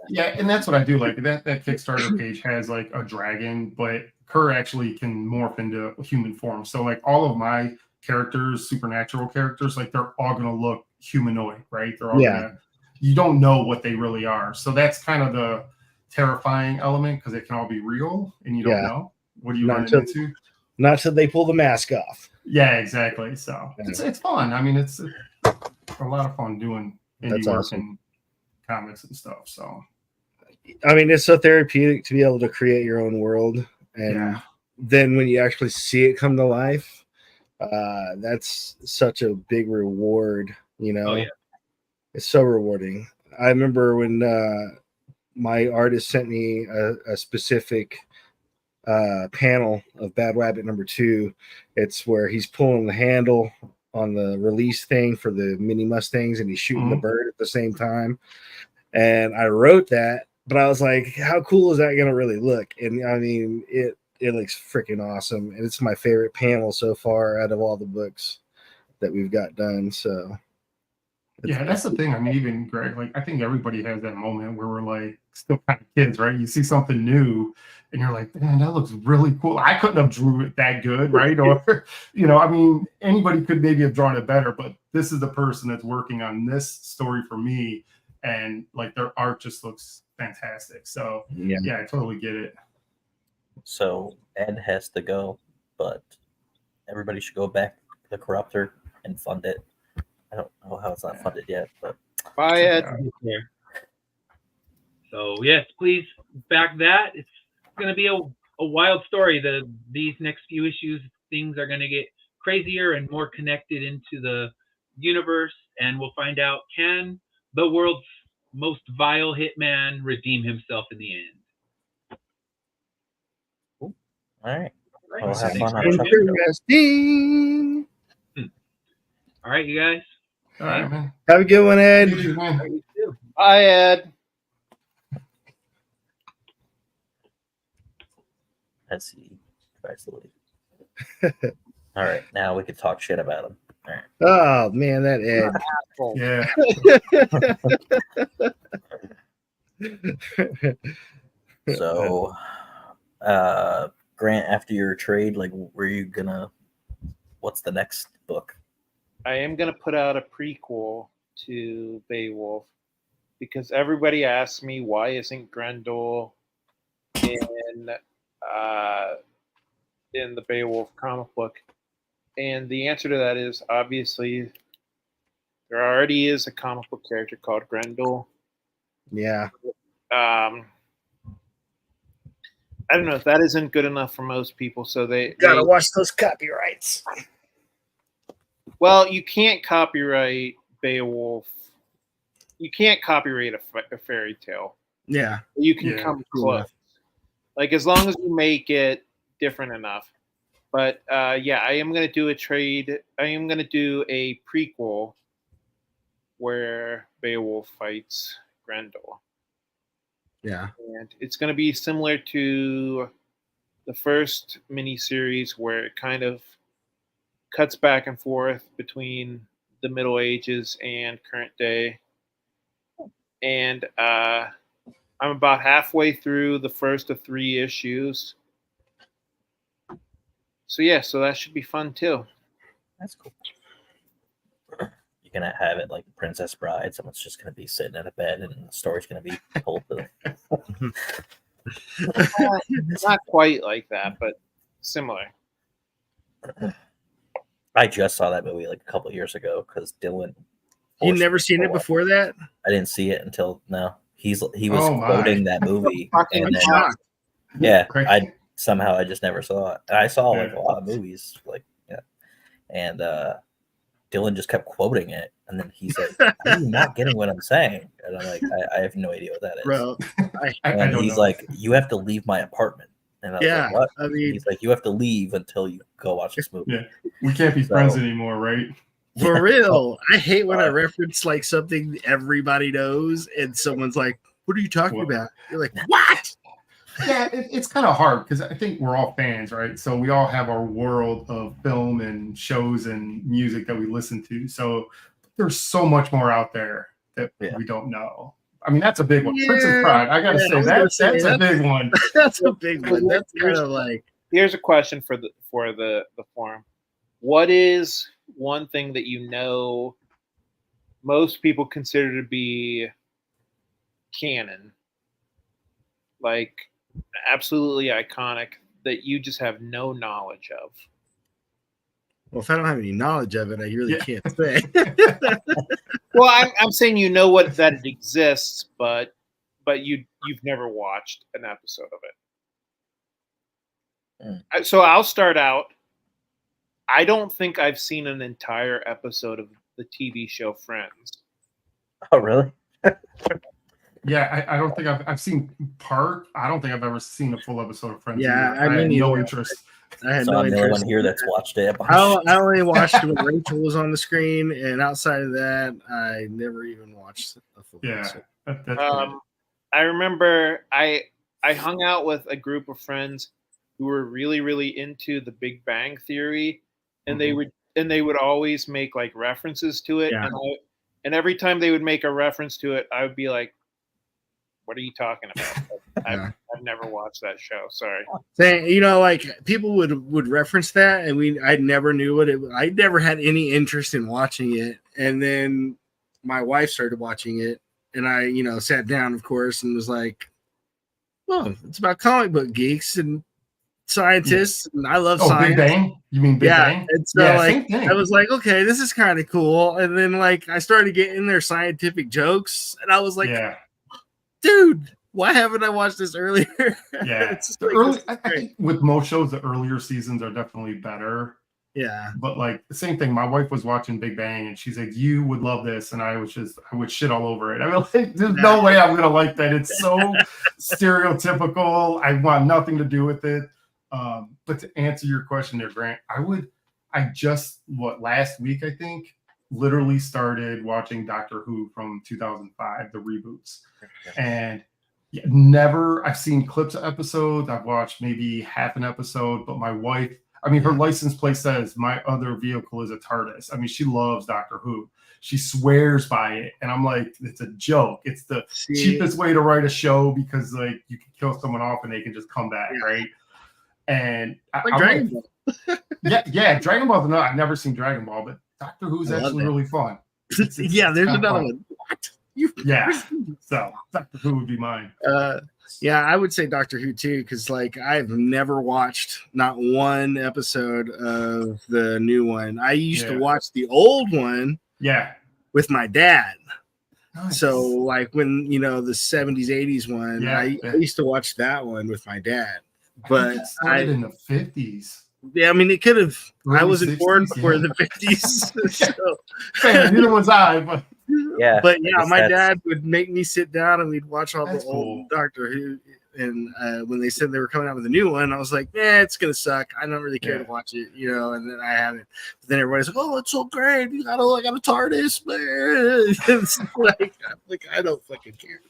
Yeah, and that's what I do. Like that Kickstarter page has like a dragon, but Kerr actually can morph into human form. So like all of my characters, supernatural characters, like they're all gonna look humanoid, right? They're all gonna. You don't know what they really are. So that's kind of the terrifying element because it can all be real and you don't know. What are you running into? Not till they pull the mask off. Yeah, exactly. So it's fun. I mean, it's a lot of fun doing indie work and comics and stuff. So, I mean, it's so therapeutic to be able to create your own world. And then when you actually see it come to life, that's such a big reward, Oh, yeah. It's so rewarding. I remember when my artist sent me a specific panel of Bad Rabbit #2. It's where he's pulling the handle on the release thing for the mini Mustangs and he's shooting the bird at the same time. And I wrote that, but I was like, how cool is that going to really look? And I mean, it looks freaking awesome. And it's my favorite panel so far out of all the books that we've got done. So Yeah, that's the thing. I mean, even Greg, like I think everybody has that moment where we're like still kind of kids, right? You see something new and you're like, man, that looks really cool. I couldn't have drew it that good, right? Or, I mean, anybody could maybe have drawn it better, but this is the person that's working on this story for me. And like their art just looks fantastic. So yeah, I totally get it. So Ed has to go, but everybody should go back to the Corruptor and fund it. I don't know how it's not funded yet, but Bye, Ed. So yes, please back that. It's going to be a wild story. These next few issues, things are going to get crazier and more connected into the universe, and we'll find out, can the world's most vile hitman redeem himself in the end? all right. Right. Well, have Thanks fun for on joining. Chuck. Interesting. All right, you guys. All right, man. Have a good one, Ed. You too, man. You too. Bye, Ed. As he tries to leave. All right, now we can talk shit about him. All right. Oh man, that Yeah. So, Grant, after your trade, like, what's the next book? I am going to put out a prequel to Beowulf because everybody asks me, why isn't Grendel in the Beowulf comic book? And the answer to that is, obviously, there already is a comic book character called Grendel. Yeah. I don't know if that isn't good enough for most people. So they watch those copyrights. Well, you can't copyright Beowulf. You can't copyright a fairy tale. Yeah. You can come close. Like, as long as you make it different enough. But yeah, I am going to do a trade. I am going to do a prequel where Beowulf fights Grendel. Yeah. And it's going to be similar to the first miniseries, where it kind of cuts back and forth between the Middle Ages and current day. And I'm about halfway through the first of 3 issues. So yeah, so that should be fun too. That's cool. You're gonna have it like Princess Bride. Someone's just gonna be sitting in a bed, and the story's gonna be told to them. Not quite like that, but similar. I just saw that movie like a couple of years ago because Dylan. You never seen it before that? I didn't see it until no. He was Oh, quoting that movie, and then, yeah, I just never saw it. And I saw like a lot of movies, like and Dylan just kept quoting it, and then he's like, "Are you not getting what I'm saying?" And I'm like, "I have no idea what that is." Bro, and he's like, "You have to leave my apartment." And I was like, "What?" I mean, he's like, "You have to leave until you go watch this movie." Yeah, we can't be friends anymore, right? For real. I hate when I reference like something everybody knows, and someone's like, "What are you talking about?" You're like, "What?" Yeah, it's kind of hard because I think we're all fans, right? So we all have our world of film and shows and music that we listen to. So there's so much more out there that we don't know. I mean, that's a big one. Yeah, Princess Bride. I gotta say that's a big one. That's a big one. That's kind of like. Here's a question for the forum. What is one thing that you know most people consider to be canon, like absolutely iconic, that you just have no knowledge of? Well, if I don't have any knowledge of it, I really can't say. Well, I'm saying you know that it exists, but you've never watched an episode of it. So I'll start out. I don't think I've seen an entire episode of the TV show Friends. Oh, really? Yeah, I don't think I've seen part. I don't think I've ever seen a full episode of Friends. Yeah, I had no interest. I had So no I'm the only interest. one here that's watched it. I only watched when Rachel was on the screen, and outside of that, I never even watched a full episode. I remember I hung out with a group of friends who were really, really into the Big Bang Theory, and they would always make like references to it, And every time they would make a reference to it, I would be like, "What are you talking about?" I've never watched that show. Sorry. Saying, you know, like people would reference that, and I never knew what it. I never had any interest in watching it, and then my wife started watching it, and I, you know, sat down, of course, and was like, "Well, it's about comic book geeks and scientists, and I love science." Big Bang? You mean Big Bang? And so Yeah, like same thing. I was like, okay, this is kind of cool, and then like I started getting their scientific jokes, and I was like, yeah. dude, why haven't I watched this earlier? Yeah, It's the like, early. this is I great. think with most shows, the earlier seasons are definitely better. Yeah, But like the same thing, my wife was watching Big Bang, and she's like, "You would love this," and I would shit all over it. I mean, like, there's no way I'm gonna like that. It's so stereotypical. I want nothing to do with it. But to answer your question there, Grant, I just last week I think literally started watching Doctor Who from 2005, the reboots, and I've seen clips of episodes. I've watched maybe half an episode, but my wife, I mean, her license plate says my other vehicle is a TARDIS. I mean, she loves Doctor Who. She swears by it. And I'm like, it's a joke. It's the cheapest way to write a show because like you can kill someone off and they can just come back, right? And like Dragon Ball. yeah, Dragon Ball. No, I've never seen Dragon Ball, but Doctor Who's actually really fun. It's there's another one. Yeah, so Doctor Who would be mine. Yeah, I would say Doctor Who too, because like I've never watched not one episode of the new one. I used to watch the old one, with my dad. Nice. So like when the 70s, 80s one, I used to watch that one with my dad. But it started in the 50s. Yeah, I mean it could have. I wasn't born before the 50s. So. Neither was I, but. Yeah, but yeah, my dad would make me sit down and we'd watch all the old Doctor Who. And when they said they were coming out with a new one, I was like, it's gonna suck. I don't really care to watch it, And then I haven't. But then everybody's like, oh, it's so great. I got a TARDIS, man. It's like I don't fucking care.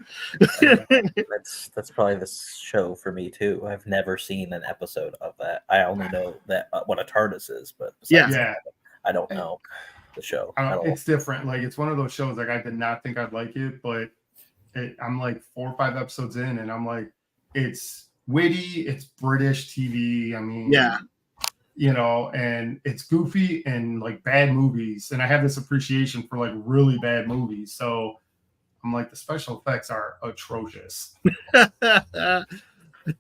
That's probably the show for me too. I've never seen an episode of that. I only know that what a TARDIS is, but that, I don't know the show. It's different. Like it's one of those shows. Like I did not think I'd like it, but I'm like 4 or 5 episodes in, and I'm like, it's witty. It's British TV. I mean, and it's goofy and like bad movies. And I have this appreciation for like really bad movies. So I'm like, the special effects are atrocious.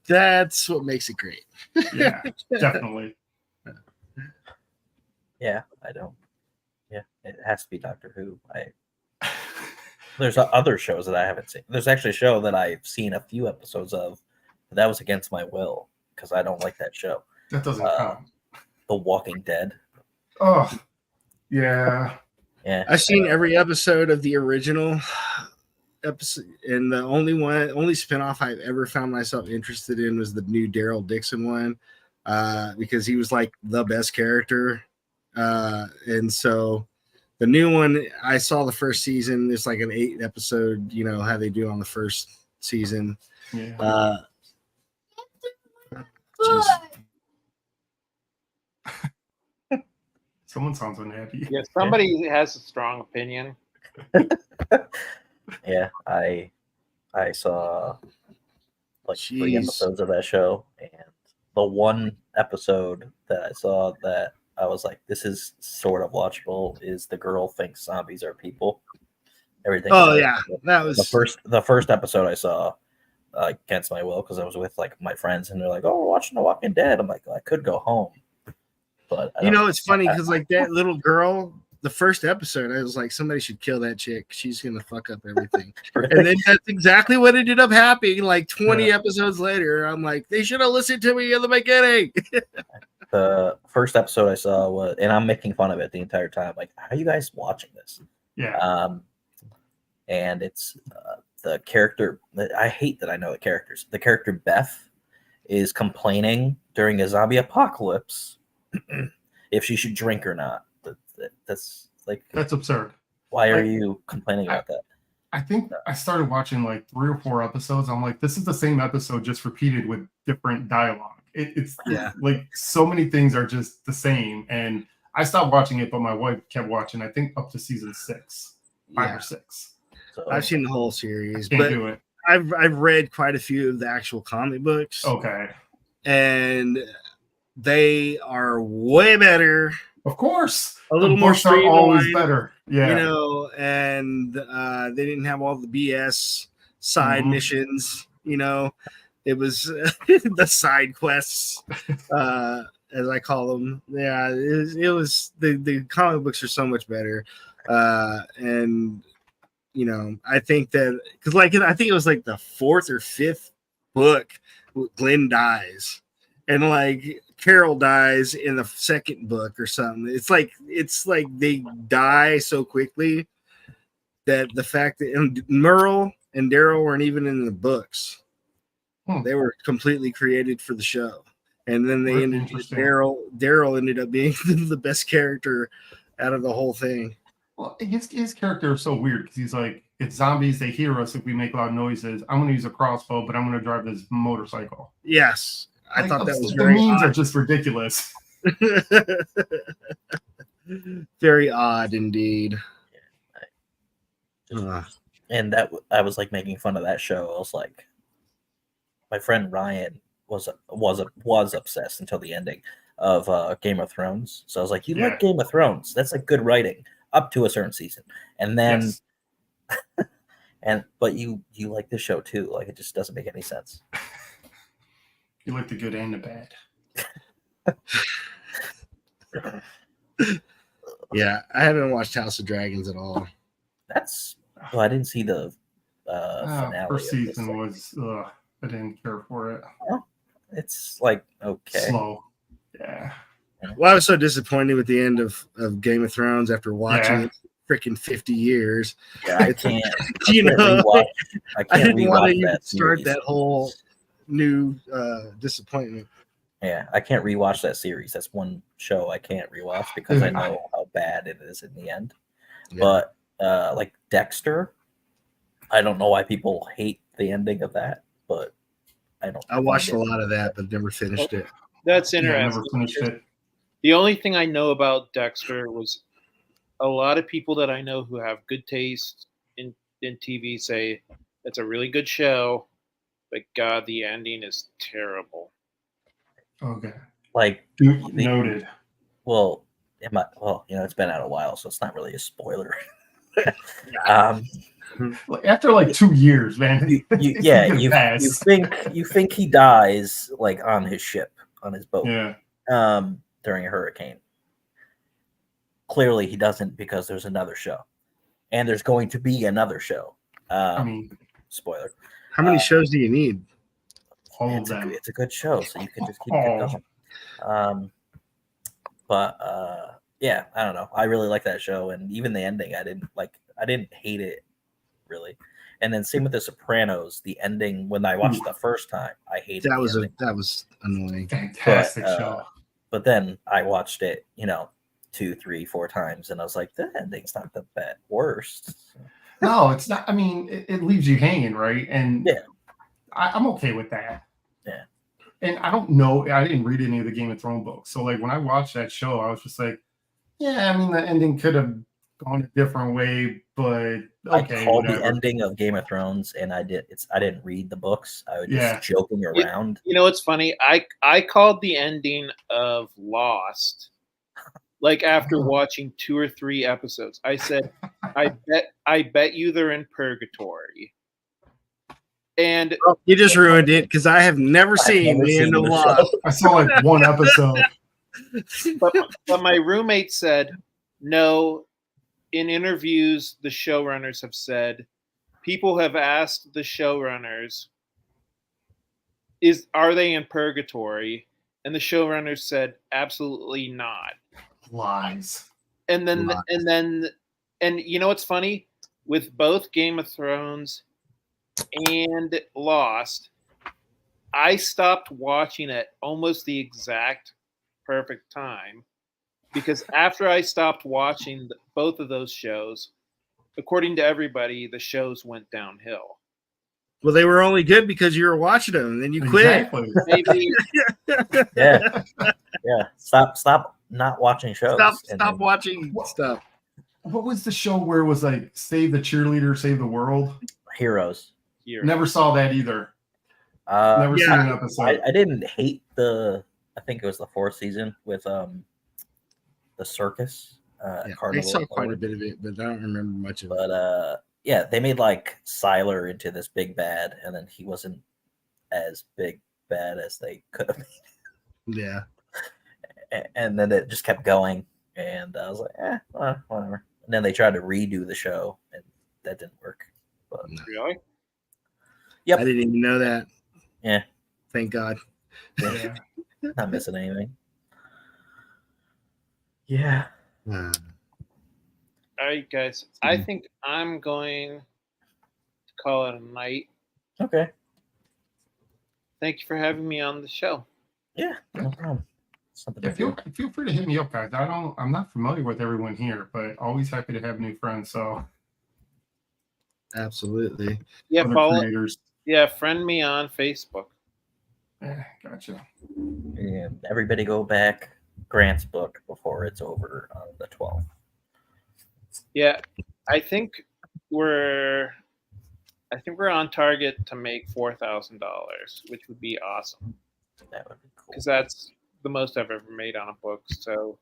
That's what makes it great. Yeah, definitely. Yeah, I don't. Yeah, it has to be Doctor Who. There's other shows that I haven't seen. There's actually a show that I've seen a few episodes of, but that was against my will because I don't like that show. That doesn't count. The Walking Dead. Oh, yeah. Yeah. I've seen every episode of the original episode, and the only spinoff I've ever found myself interested in was the new Daryl Dixon one, because he was like the best character. And so the new one, I saw the first season. It's like an 8 episode, how they do on the first season. Yeah. Someone sounds unhappy. Yeah, somebody has a strong opinion. Yeah, I saw like 3 episodes of that show, and the one episode that I saw that I was like, this is sort of watchable is The Girl Thinks Zombies Are People. Everything. Oh yeah, that was the first episode I saw against my will because I was with like my friends and they're like, oh, we're watching The Walking Dead. I'm like, I could go home, but it's funny because like that little girl, the first episode, I was like, somebody should kill that chick. She's gonna fuck up everything. And then that's exactly what ended up happening. Like 20 episodes later, I'm like, they should have listened to me in the beginning. The first episode I saw was, and I'm making fun of it the entire time. Like, how are you guys watching this? Yeah. And it's the character. I hate that I know the characters. The character Beth is complaining during a zombie apocalypse if she should drink or not. That's absurd. Why are you complaining about that? I think I started watching like 3 or 4 episodes. I'm like, this is the same episode just repeated with different dialogue. It's like so many things are just the same. And I stopped watching it, but my wife kept watching, I think up to season 6. 5 Yeah. or 6. So I've seen the whole series, Can't but do it. I've read quite a few of the actual comic books, Okay. and they are way better. Of course. A little The more books are always streamlined, better. Yeah. you know, and they didn't have all the BS side Mhm. missions. You know, it was the side quests, as I call them. Yeah, it was the comic books are so much better, and you know, I think that because like I think it was like the 4th or 5th book, Glenn dies, and like Carol dies in the 2nd book or something. It's like they die so quickly that the fact that Merle and Daryl weren't even in the books. They were completely created for the show, and then they ended. Interesting. Daryl ended up being the best character out of the whole thing. Well, his character is so weird because he's like, it's zombies. They hear us if we make loud noises. I'm going to use a crossbow, but I'm going to drive this motorcycle. Yes, I thought that was the very memes odd. are just ridiculous. Very odd indeed. and that I was like making fun of that show. I was like, my friend Ryan was obsessed until the ending of Game of Thrones. So I was like, you like Game of Thrones? That's like good writing up to a certain season, and then but you like this show too. Like it just doesn't make any sense. You like the good and the bad. Yeah, I haven't watched House of Dragons at all. I didn't see the finale. First season was I didn't care for it. It's like okay, slow. Yeah. Well, I was so disappointed with the end of Game of Thrones after watching it for freaking 50 years. Yeah, I can't. You know, I didn't want to even that start series. that whole new disappointment. Yeah, I can't rewatch that series. That's one show I can't rewatch because I know how bad it is in the end. Yeah. But like Dexter, I don't know why people hate the ending of that, but I watched a lot of that, but never finished it. That's interesting. Yeah, I never finished it. The only thing I know about Dexter was a lot of people that I know who have good taste in TV say it's a really good show, but God, the ending is terrible. Okay. Like noted. Well, it's been out a while, so it's not really a spoiler. After like 2 years, man. You think he dies like on his ship, on his boat. Yeah. During a hurricane. Clearly he doesn't because there's another show. And there's going to be another show. Spoiler. How many shows do you need? All of them. It's a good show, so you can just keep it going. Yeah, I don't know. I really like that show, and even the ending, I didn't hate it really. And then same with The Sopranos, the ending when I watched the first time, I hated it. That was annoying. Fantastic show. But then I watched it, 2, 3, 4 times, and I was like, the ending's not the worst. No, it's not. I mean, it leaves you hanging, right? And yeah, I'm okay with that. Yeah. And I don't know. I didn't read any of the Game of Thrones books, so like when I watched that show, I was just like, yeah. I mean, the ending could have gone a different way, but okay. I called the ending of Game of Thrones, and I didn't read the books. I was just joking around. You know, it's funny. I called the ending of Lost. Like after watching 2 or 3 episodes, I said, I bet you they're in purgatory. And you just ruined it because I have never seen the end of Lost. I saw like 1 episode. But my roommate said, no, in interviews, the showrunners have said, people have asked the showrunners, are they in purgatory? And the showrunners said, absolutely not. Lies. And you know what's funny? With both Game of Thrones and Lost, I stopped watching at almost the exact perfect time because after I stopped watching both of those shows, according to everybody, the shows went downhill. Well, they were only good because you were watching them, and then you quit. Exactly. Maybe. Yeah. Stop not watching shows. Stop watching stuff. What was the show where it was like save the cheerleader, save the world? Heroes. Here. Never saw that either. Never yeah. seen an episode. I didn't hate I think it was the 4th season with the circus. I Carnival saw quite a Forward. bit of it, but I don't remember much of it. But yeah, they made like Siler into this big bad, and then he wasn't as big bad as they could have made. Yeah. And then it just kept going, and I was like, whatever. And then they tried to redo the show, and that didn't work. But Really? Yep. I didn't even know that. Yeah. Thank God. Yeah. Not missing anything. Yeah. Uh, All right, guys. I think I'm going to call it a night. Okay. Thank you for having me on the show. Yeah. No problem. Something Yeah, to do. feel free to hit me up, guys. I'm not familiar with everyone here, but always happy to have new friends. So absolutely. Yeah, other follow. creators. Yeah, friend me on Facebook. Yeah, gotcha. And everybody go back Grant's book before it's over on the 12th. Yeah, I think we're on target to make $4,000, which would be awesome That would be cool. because that's the most I've ever made on a book. So,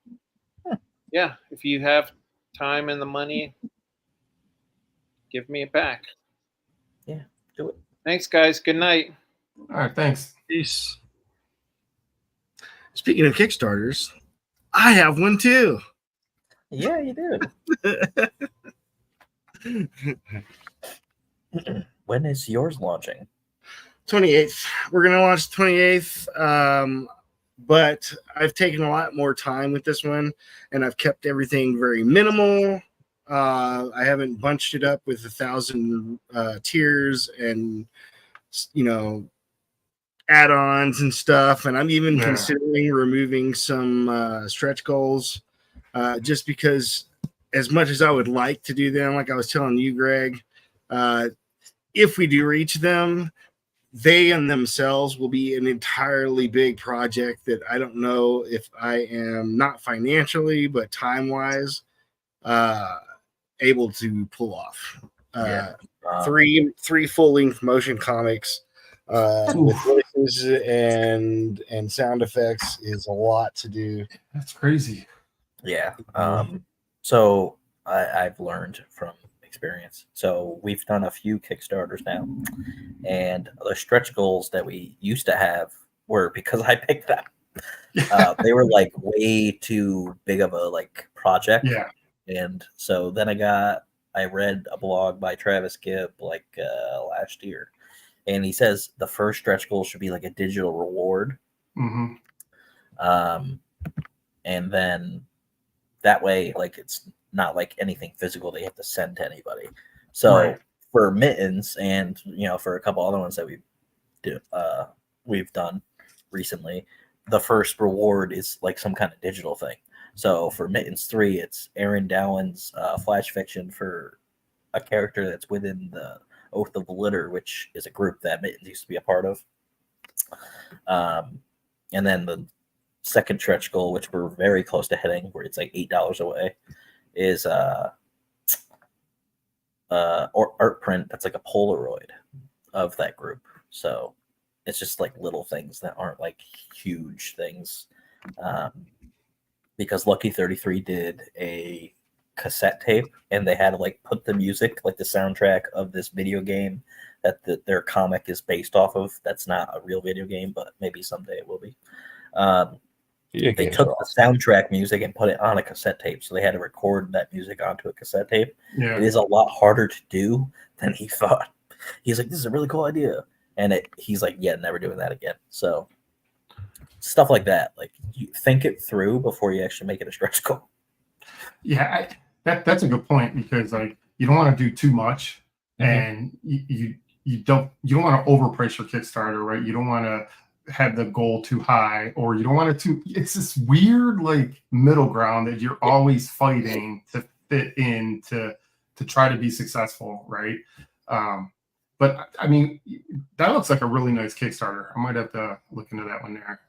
yeah, if you have time and the money, give me it back. Yeah, do it. Thanks, guys. Good night. All right, thanks. Peace. Speaking of Kickstarters, I have one too. Yeah, you do. When is yours launching? 28th. We're going to launch the 28th. But I've taken a lot more time with this one, and I've kept everything very minimal. I haven't bunched it up with 1,000 tiers and, add-ons and stuff. And I'm even considering removing some stretch goals just because as much as I would like to do them, like I was telling you, Greg, if we do reach them, they and themselves will be an entirely big project that I don't know if I am not financially, but time-wise, able to pull off. Three full-length motion comics with voices and sound effects is a lot to do. That's crazy. Yeah. So I've learned from experience. So we've done a few Kickstarters now, and the stretch goals that we used to have were, because I picked them, they were like way too big of a project. Yeah. And so then I read a blog by Travis Gibb last year, and he says the first stretch goal should be like a digital reward. Mm-hmm. And then that way, it's not like anything physical that you have to send to anybody. So for Mittens and for a couple other ones that we've done recently, the first reward is like some kind of digital thing. So for Mittens 3, it's Aaron Dowan's flash fiction for a character that's within the Oath of the Litter, which is a group that Mittens used to be a part of. And then the second stretch goal, which we're very close to hitting, where it's like $8 away, is art print that's like a Polaroid of that group. So it's just like little things that aren't like huge things. Because Lucky 33 did a cassette tape, and they had to put the music, the soundtrack of this video game that their comic is based off of. That's not a real video game, but maybe someday it will be. They took the soundtrack music and put it on a cassette tape, so they had to record that music onto a cassette tape. Yeah. It is a lot harder to do than he thought. He's like, this is a really cool idea. And he's like, yeah, never doing that again. So stuff like that. You think it through before you actually make it a stretch goal. Yeah, that's a good point, because you don't want to do too much, and you don't want to overprice your Kickstarter, right? You don't want to have the goal too high, or you don't want it to. It's this weird middle ground that you're always fighting to fit in to try to be successful, right? But I mean, that looks like a really nice Kickstarter. I might have to look into that one there.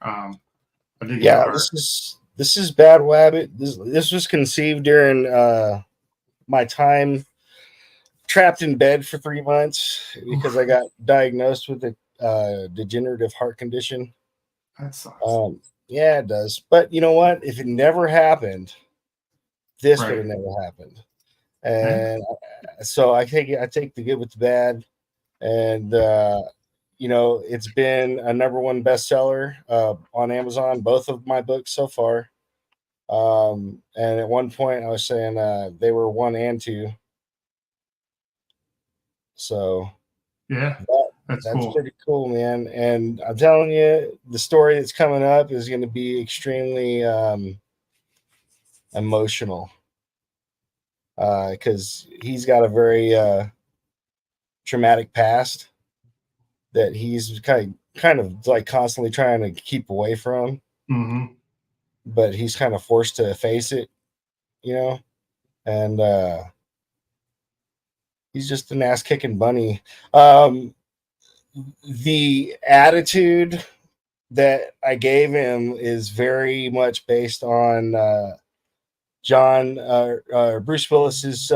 This is Bad Wabbit. This was conceived during my time trapped in bed for 3 months because I got diagnosed with a degenerative heart condition. That sucks. Yeah, it does. But you know what? If it never happened, this Right. would have never happened. And so I take the good with the bad, and you know, it's been a #1 bestseller on Amazon. Both of my books so far. And at one point, I was saying they were 1 and 2. So Yeah, that's that's cool. pretty cool, man. And I'm telling you, the story that's coming up is going to be extremely emotional because he's got a very traumatic past that he's kind of like constantly trying to keep away from, Mm-hmm. but he's kind of forced to face it, you know. And he's just an ass kicking bunny. The attitude that I gave him is very much based on Bruce Willis's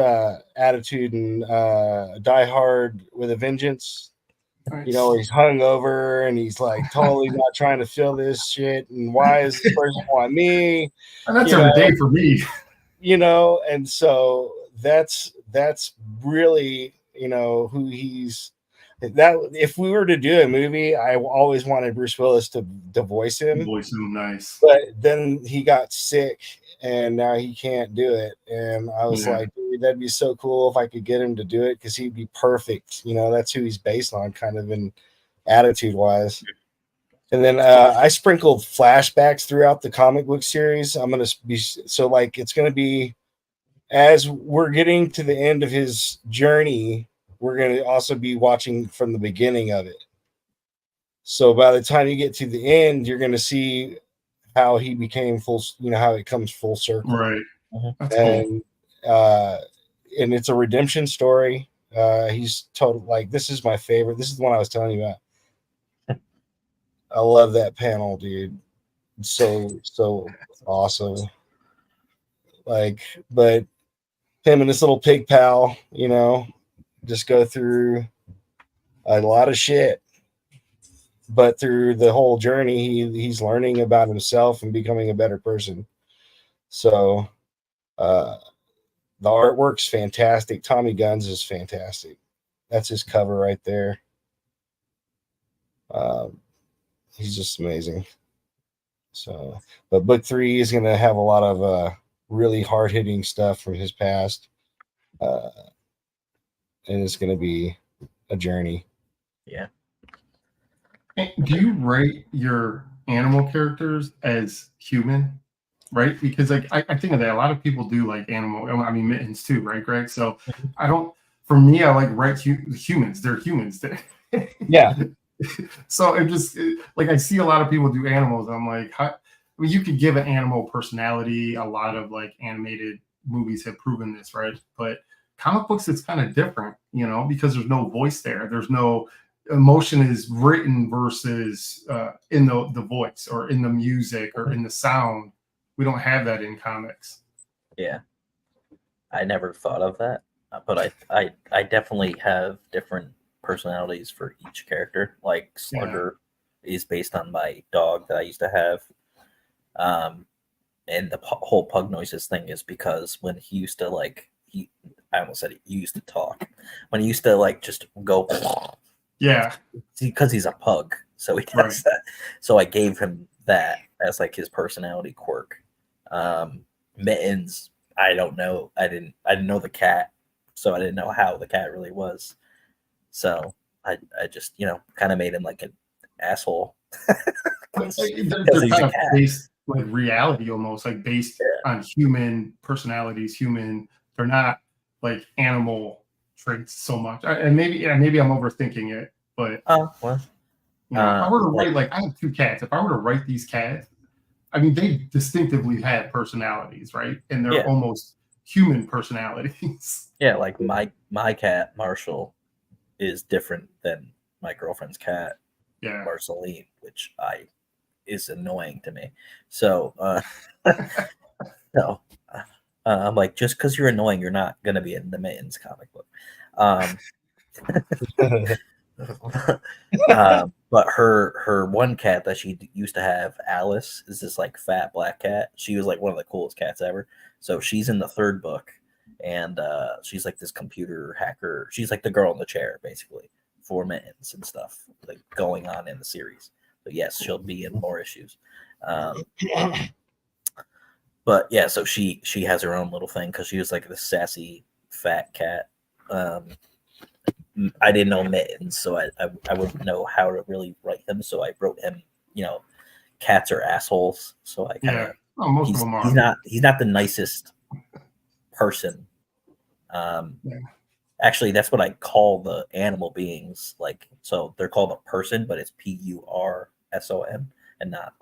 attitude in Die Hard with a Vengeance. Nice. You know, he's hung over and he's like totally not trying to feel this shit. And why is this person want me? And that's you every know, day for me. You know, and so that's really, you know, who he's. That if we were to do a movie, I always wanted Bruce Willis to voice him. Voice him nice. But then he got sick and now he can't do it. And I was like, dude, that'd be so cool if I could get him to do it because he'd be perfect. You know, that's who he's based on, kind of in attitude wise. And then I sprinkled flashbacks throughout the comic book series. I'm going to be so like it's going to be as we're getting to the end of his journey, we're going to also be watching from the beginning of it. So by the time you get to the end, you're going to see how he became full, you know, how it comes full circle. Right. That's and and it's a redemption story. He's told like, this is my favorite. This is the one I was telling you about. I love that panel, dude. It's so awesome. Like, but him and this little pig pal, you know, just go through a lot of shit. But through the whole journey, he's learning about himself and becoming a better person. So the artwork's fantastic. Tommy Guns is fantastic. That's his cover right there. He's just amazing. So, but book 3 is going to have a lot of really hard-hitting stuff from his past. And it's going to be a journey. Yeah. Do you rate your animal characters as human? Right? Because like I think of that. A lot of people do like animal. I mean, Mittens too, right, Greg? So I don't. For me, I like write humans. They're humans. Yeah. So it just like I see a lot of people do animals. I'm like, I mean, you could give an animal personality. A lot of like animated movies have proven this, right? But comic books, it's kind of different, you know, because there's no voice there. There's no emotion is written versus in the voice or in the music or in the sound. We don't have that in comics. Yeah, I never thought of that, but I definitely have different personalities for each character. Like Slugger is based on my dog that I used to have, and the whole pug noises thing is because when he used to like I almost said he used to talk when he used to like just go because he's a pug, so he does that. So I gave him that as like his personality quirk. Mittens, I don't know. I didn't know the cat, so I didn't know how the cat really was. So I just, you know, kind of made him like an asshole. They're kind of based like reality almost, like based on human personalities, human. They're not like animal traits so much. And maybe I'm overthinking it, but well, you know, if I were to write like I have 2 cats. If I were to write these cats, I mean, they distinctively have personalities, right? And they're almost human personalities. Yeah, like my cat Marshall is different than my girlfriend's cat, Marceline, which is annoying to me. So no, I'm like, just because you're annoying, you're not gonna be in the Mittens comic book. But her one cat that she used to have, Alice, is this like fat black cat. She was like one of the coolest cats ever. So she's in the third book, and she's like this computer hacker. She's like the girl in the chair, basically, for Mittens and stuff like going on in the series. But yes, she'll be in more issues. But yeah, so she has her own little thing because she was like this sassy fat cat. I didn't know Mittens, so I wouldn't know how to really write him. So I wrote him, cats are assholes. So I kind of most of them are. He's not the nicest person. Actually, that's what I call the animal beings. Like, so they're called a person, but it's PURSON and not.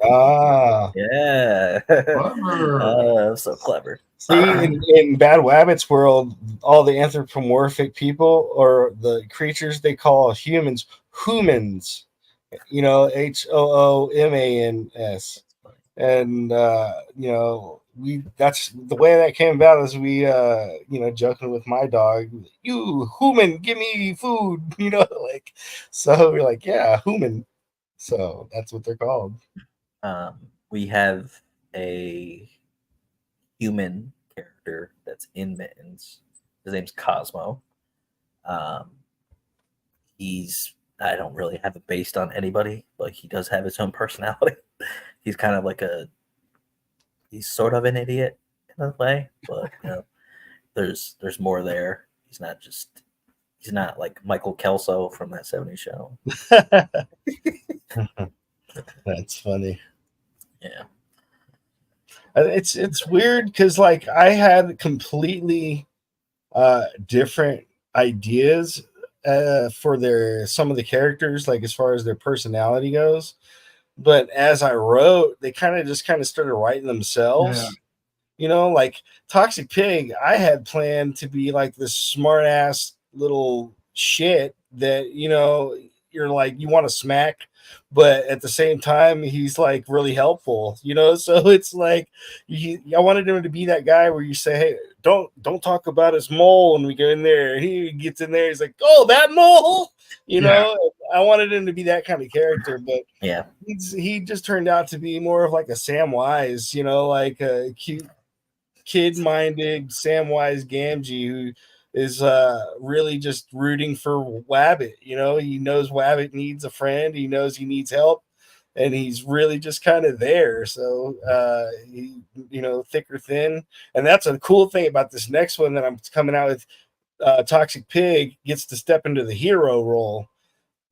Yeah. Clever. So clever. See, in Bad Wabbit's world, all the anthropomorphic people or the creatures they call humans, humans, HOOMANS. And that's the way that came about is we joking with my dog, you human, give me food, like, so we're like, yeah, human. So that's what they're called. We have a human character that's in Mittens. His name's Cosmo. I don't really have it based on anybody, but he does have his own personality. He's kind of like he's sort of an idiot in a way, but there's more there. He's not like Michael Kelso from that 70s show. That's funny. Yeah. It's weird because like I had completely different ideas for some of the characters, like as far as their personality goes. But as I wrote, they kind of started writing themselves. Like Toxic Pig, I had planned to be like this smart ass little shit that, you're like, you want to smack, but at the same time, he's like really helpful, so it's like, I wanted him to be that guy where you say, hey, don't talk about his mole when we go in there. He gets in there, he's like, oh, that mole, I wanted him to be that kind of character, but yeah, he just turned out to be more of like a Samwise, like a cute kid-minded Samwise Gamgee who is really just rooting for Wabbit. He knows Wabbit needs a friend. He knows he needs help, and he's really just kind of there. So, thick or thin. And that's a cool thing about this next one that I'm coming out with. Toxic Pig gets to step into the hero role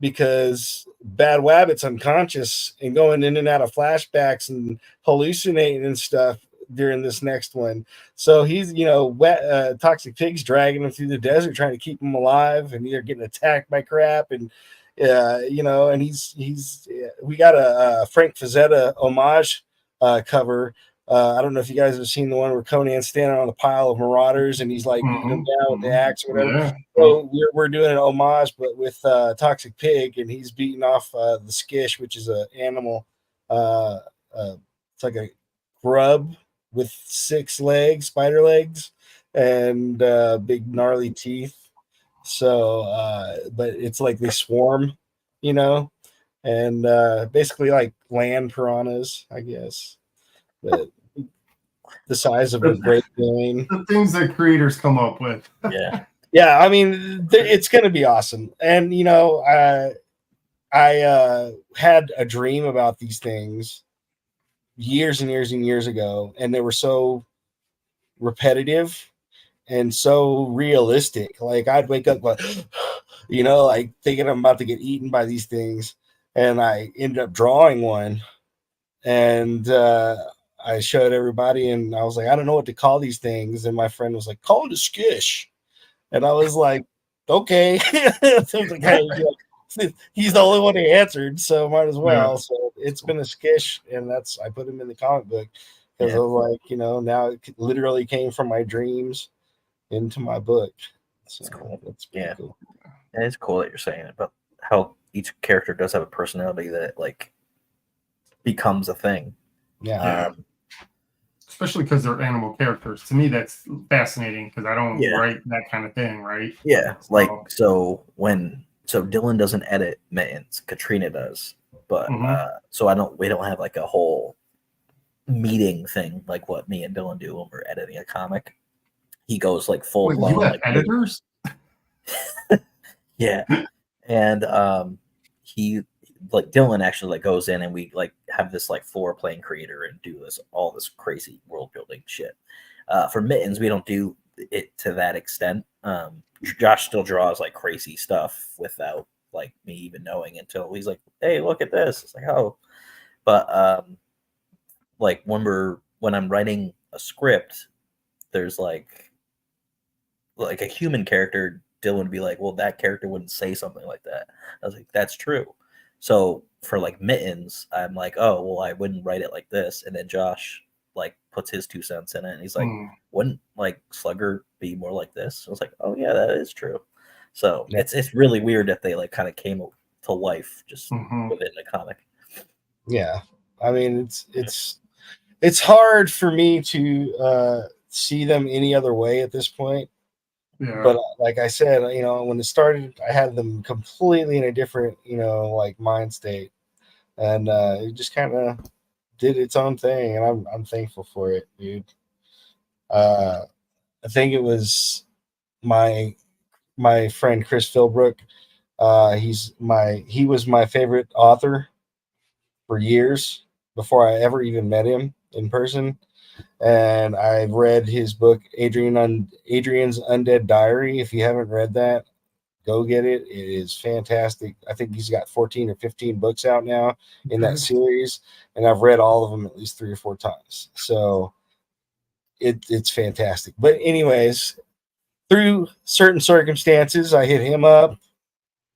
because Bad Wabbit's unconscious and going in and out of flashbacks and hallucinating and stuff during this next one. So he's, Toxic Pig's dragging him through the desert trying to keep him alive, and they're getting attacked by crap. And, and we got a Frank Frazetta homage cover. I don't know if you guys have seen the one where Conan's standing on a pile of marauders and he's like beating them down with the axe or whatever. Yeah. So we're doing an homage, but with Toxic Pig, and he's beating off the Skish, which is an animal. It's like a grub with 6 legs, spider legs, and big gnarly teeth. So, but it's like they swarm, and basically like land piranhas, I guess. But the size of a Great Dane. The things that creators come up with. Yeah. Yeah, I mean, it's going to be awesome. And, I had a dream about these things years and years and years ago, and they were so repetitive and so realistic. Like, I'd wake up like, like thinking I'm about to get eaten by these things. And I ended up drawing one. And I showed everybody, and I was like, I don't know what to call these things. And my friend was like, call it a Skish. And I was like, okay. He's the only one who answered, so might as well. Yeah. So it's been a Skish, and I put him in the comic book because I was like, now it literally came from my dreams into my book. So That's cool. That's pretty cool. And it's cool that you're saying it, but how each character does have a personality that like becomes a thing. Yeah. especially because they're animal characters. To me, that's fascinating because I don't Yeah. write that kind of thing, right? Yeah, So, so Dylan doesn't edit Mittens, Katrina does, but mhm. so we don't have like a whole meeting thing like what me and Dylan do when we're editing a comic. He goes like full Wait, you blown have like editors? yeah, and he like Dylan actually like goes in and we like have this like floor plane creator and do all this crazy world building shit. For Mittens, we don't do it to that extent. Josh still draws like crazy stuff without like me even knowing until he's like, "Hey, look at this." It's like, "Oh," but like when I'm writing a script, there's like a human character, Dylan would be like, "Well, that character wouldn't say something like that." I was like, "That's true." So for like Mittens, I'm like, "Oh, well, I wouldn't write it like this," and then Josh like puts his 2 cents in it, and he's like, Mm, "Wouldn't like Slugger be more like this?" I was like, "Oh yeah, that is true." So Yeah. it's really weird that they like kind of came to life just mhm. within the comic. Yeah, I mean it's hard for me to see them any other way at this point. Yeah. But like I said, when it started, I had them completely in a different, like mind state, and it just kind of did its own thing, and I'm thankful for it, dude. I think it was my friend Chris Philbrook. He was my favorite author for years before I ever even met him in person. And I've read his book Adrian's Undead Diary. If you haven't read that, go get it. It is fantastic. I think he's got 14 or 15 books out now in that Okay. series, and I've read all of them at least 3 or 4 times. So it's fantastic. But anyways, through certain circumstances, I hit him up.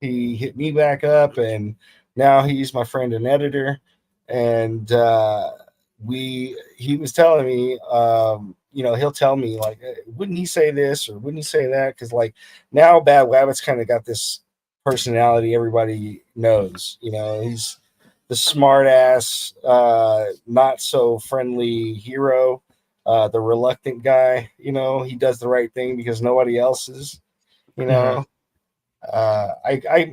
He hit me back up, and now he's my friend and editor. And he was telling me, he'll tell me like, wouldn't he say this or wouldn't he say that? Because like now, Bad Wabbit's kind of got this personality everybody knows. He's the smart ass, not so friendly hero, the reluctant guy. He does the right thing because nobody else is. You Yeah. know,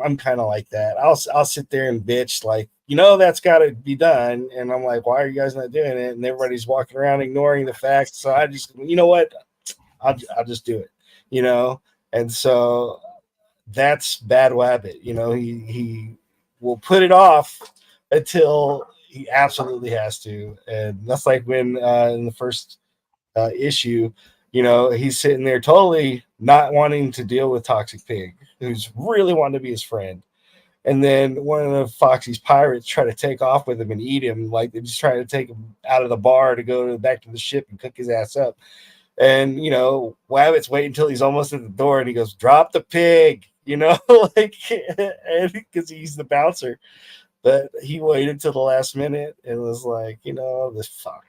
I'm kind of like that. I'll sit there and bitch like, that's got to be done, and I'm like, why are you guys not doing it? And everybody's walking around ignoring the facts. So I just, what, I'll just do it. And so that's Bad Wabbit. He will put it off until he absolutely has to, and that's like when in the first issue, he's sitting there totally not wanting to deal with Toxic Pig, who's really wanting to be his friend. And then one of Foxy's pirates try to take off with him and eat him. Like they're just trying to take him out of the bar to go back to the ship and cook his ass up. And, Wabbit's waiting until he's almost at the door and he goes, drop the pig, like, because he's the bouncer. But he waited till the last minute and was like, this fuck,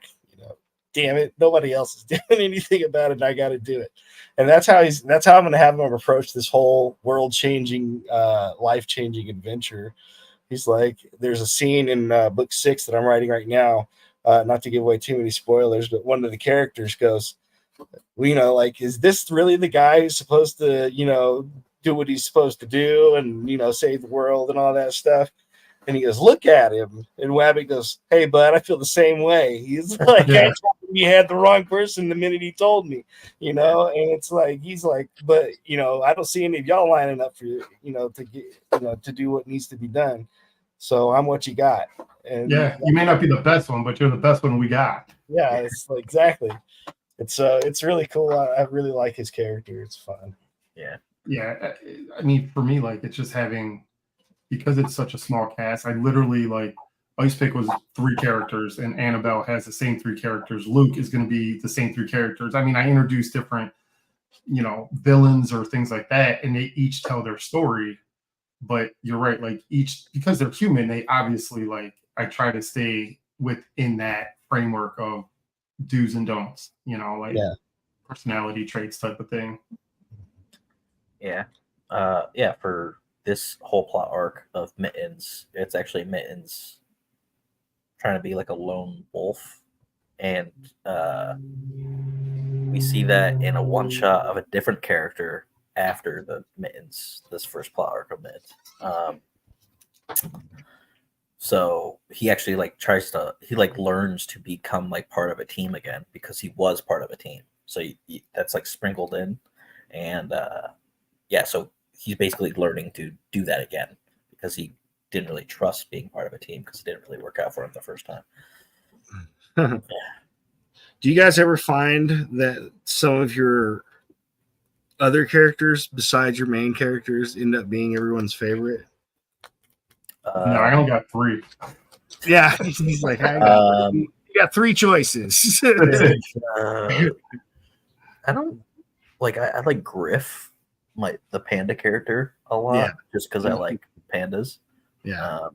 damn it, nobody else is doing anything about it, and I got to do it. And that's how I'm going to have him approach this whole world-changing, life-changing adventure. He's like, there's a scene in book 6 that I'm writing right now, not to give away too many spoilers, but one of the characters goes, well, like, is this really the guy who's supposed to, do what he's supposed to do and, save the world and all that stuff? And he goes, look at him. And Wabbit goes, hey, bud, I feel the same way. He's like, Yeah. I told him you had the wrong person the minute he told me, and it's like, he's like, but, I don't see any of y'all lining up for, to get, to do what needs to be done. So I'm what you got. And Yeah. You may not be the best one, but you're the best one we got. yeah, it's like, exactly. It's really cool. I really like his character. It's fun. Yeah. Yeah. I mean, for me, like, it's just having, because it's such a small cast, I literally like Ice Pick was 3 characters and Annabelle has the same 3 characters. Luke is going to be the same 3 characters. I mean, I introduce different, villains or things like that, and they each tell their story. But you're right, like each, because they're human, they obviously like, I try to stay within that framework of do's and don'ts, like Yeah. personality traits type of thing. Yeah. Yeah, for this whole plot arc of Mittens, it's actually Mittens trying to be like a lone wolf and we see that in a one shot of a different character after the Mittens, this first plot arc of Mittens. So he actually learns to become like part of a team again because he was part of a team. So that's like sprinkled in, and so he's basically learning to do that again because he didn't really trust being part of a team because it didn't really work out for him the first time. Do you guys ever find that some of your other characters besides your main characters end up being everyone's favorite? No, I only got 3. Yeah, he's like, you got 3 choices. That's it. I don't like. I like Griff, the panda character, a lot, just because I like pandas. Yeah.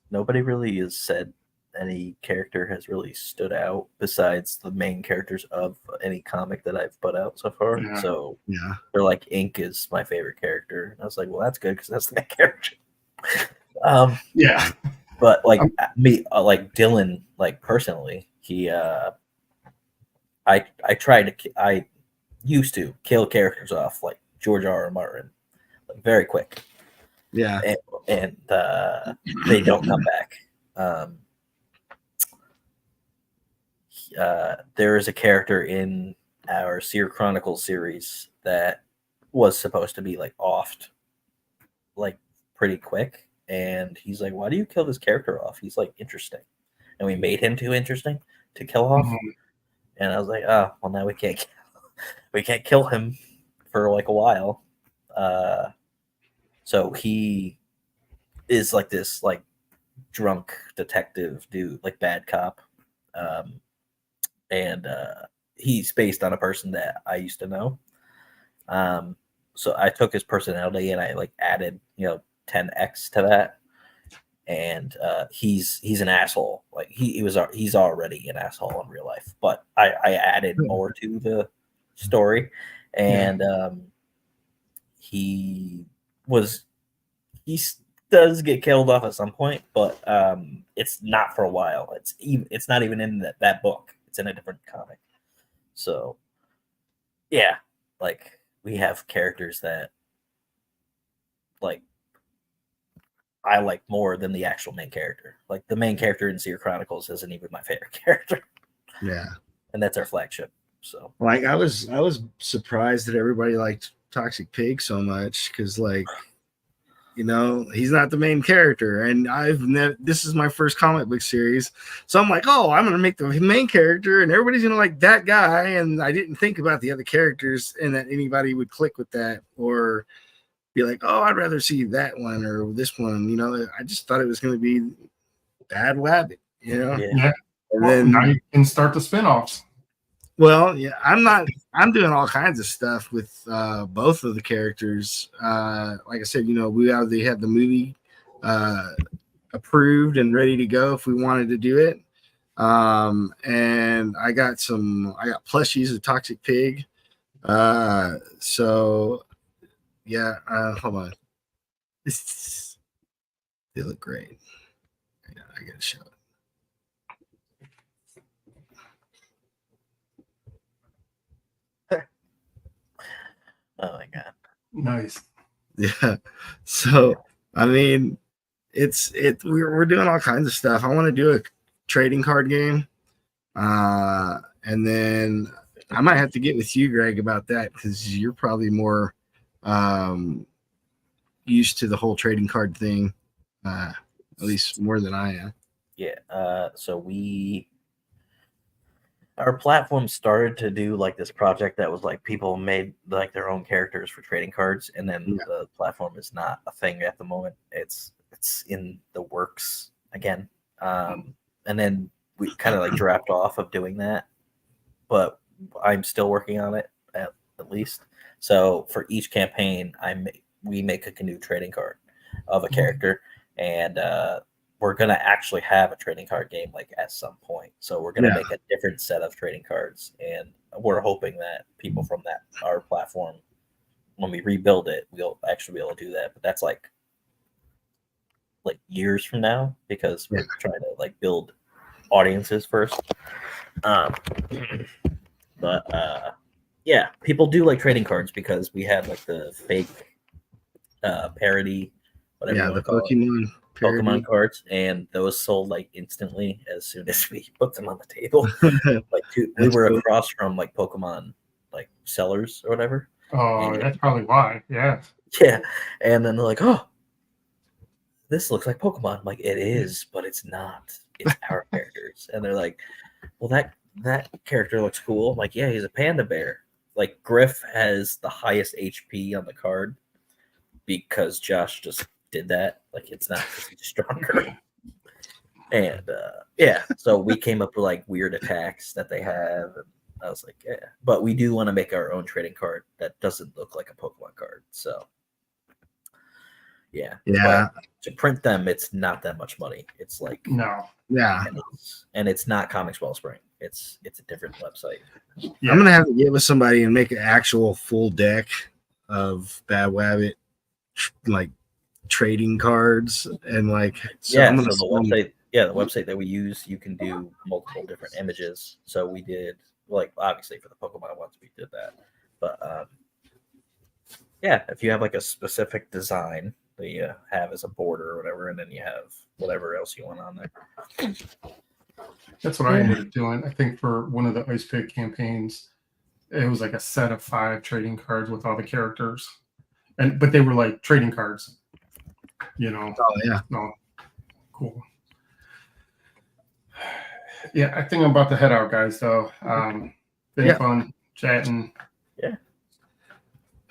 Nobody really has said any character has really stood out besides the main characters of any comic that I've put out so far. Yeah. So Yeah. they're like, Ink is my favorite character. And I was like, well, that's good because that's the main character. Yeah. But like me, like Dylan, like personally, he, I used to kill characters off like George R. R. Martin, like very quick. Yeah. And they don't come back. There is a character in our Seer Chronicles series that was supposed to be like offed like pretty quick, and he's like, why do you kill this character off? He's like interesting, and we made him too interesting to kill off. And I was like, oh well, now we can't kill him for like a while. So he is like this like drunk detective dude, like bad cop. And he's based on a person that I used to know. So I took his personality and I like added 10x to that, and he's an asshole. Like he's already an asshole in real life, but I added more to the story, and he does get killed off at some point, but it's not for a while. It's not even in that book. It's in a different comic. So yeah, like we have characters that like I like more than the actual main character. Like the main character in Seer Chronicles isn't even my favorite character. Yeah. And that's our flagship. So like I was surprised that everybody liked Toxic Pig so much because like he's not the main character, and this is my first comic book series, so I'm like, oh, I'm gonna make the main character, and everybody's gonna like that guy, and I didn't think about the other characters and that anybody would click with that or be like, oh, I'd rather see that one or this one. I just thought it was gonna be Bad Wabbit, Yeah. And well, then now you can start the spinoffs. Well, yeah, I'm doing all kinds of stuff with both of the characters. Like I said, we already had the movie approved and ready to go if we wanted to do it. And I got plushies of Toxic Pig. So yeah, hold on. They look great. I gotta show it. oh my god, nice. Yeah. So I mean, we're doing all kinds of stuff. I want to do a trading card game, and then I might have to get with you, Greg, about that because you're probably more used to the whole trading card thing, at least more than I am. Yeah. So our platform started to do like this project that was like people made like their own characters for trading cards, and then the platform is not a thing at the moment. It's in the works again. And then we kind of like dropped off of doing that, but I'm still working on it at least. So for each campaign, we make a new trading card of a character, and we're gonna actually have a trading card game like at some point. So we're gonna make a different set of trading cards, and we're hoping that people from our platform, when we rebuild it, we'll actually be able to do that. But that's like years from now because we're trying to like build audiences first. But yeah, people do like trading cards because we had like the fake parody, whatever you Yeah, want the to call it, Pokemon parody. Pokemon cards, and those sold like instantly as soon as we put them on the table. Like we That's were cool. across from like Pokemon like sellers or whatever. Oh, And- that's probably why. Yeah. Yeah, and then they're like, "Oh, this looks like Pokemon." I'm like, it is, but it's not. It's our characters, and they're like, "Well, that character looks cool." I'm like, yeah, he's a panda bear. Like Griff has the highest HP on the card because Josh just did that. Like it's not because he's stronger. And yeah, so we came up with like weird attacks that they have. And I was like, yeah, but we do want to make our own trading card that doesn't look like a Pokemon card. So yeah, Yeah, but to print them, it's not that much money. It's like No. yeah. and it's not Comics Wellspring. It's a different website. Yeah. I'm gonna have to get with somebody and make an actual full deck of Bad Wabbit, like trading cards, and like Yeah, I'm so gonna the sell them. website, yeah, the website that we use, you can do multiple different images. So we did like obviously for the Pokemon ones we did that, but yeah, if you have like a specific design that you have as a border or whatever, and then you have whatever else you want on there. That's what I ended up doing. I think for one of the Ice Pick campaigns, it was like a set of 5 trading cards with all the characters, but they were like trading cards. You know. Oh yeah, No. Cool. Yeah, I think I'm about to head out, guys. Though, been Yeah. fun chatting.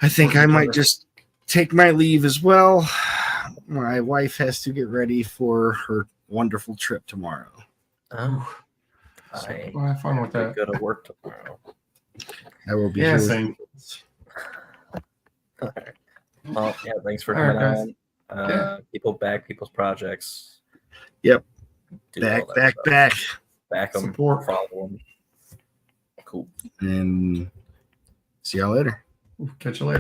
I think I Working might together. just take my leave as well. My wife has to get ready for her wonderful trip tomorrow. Oh, So, I well, have fun with that. go to work tomorrow. I will be Yeah, here. with same. you. All right. Well, yeah, thanks for All right, coming guys. on. Yeah. People back people's projects. Yep. Do Back, all that back, stuff. back, Back them. Support. Follow them. Cool. and see y'all later. Catch you later.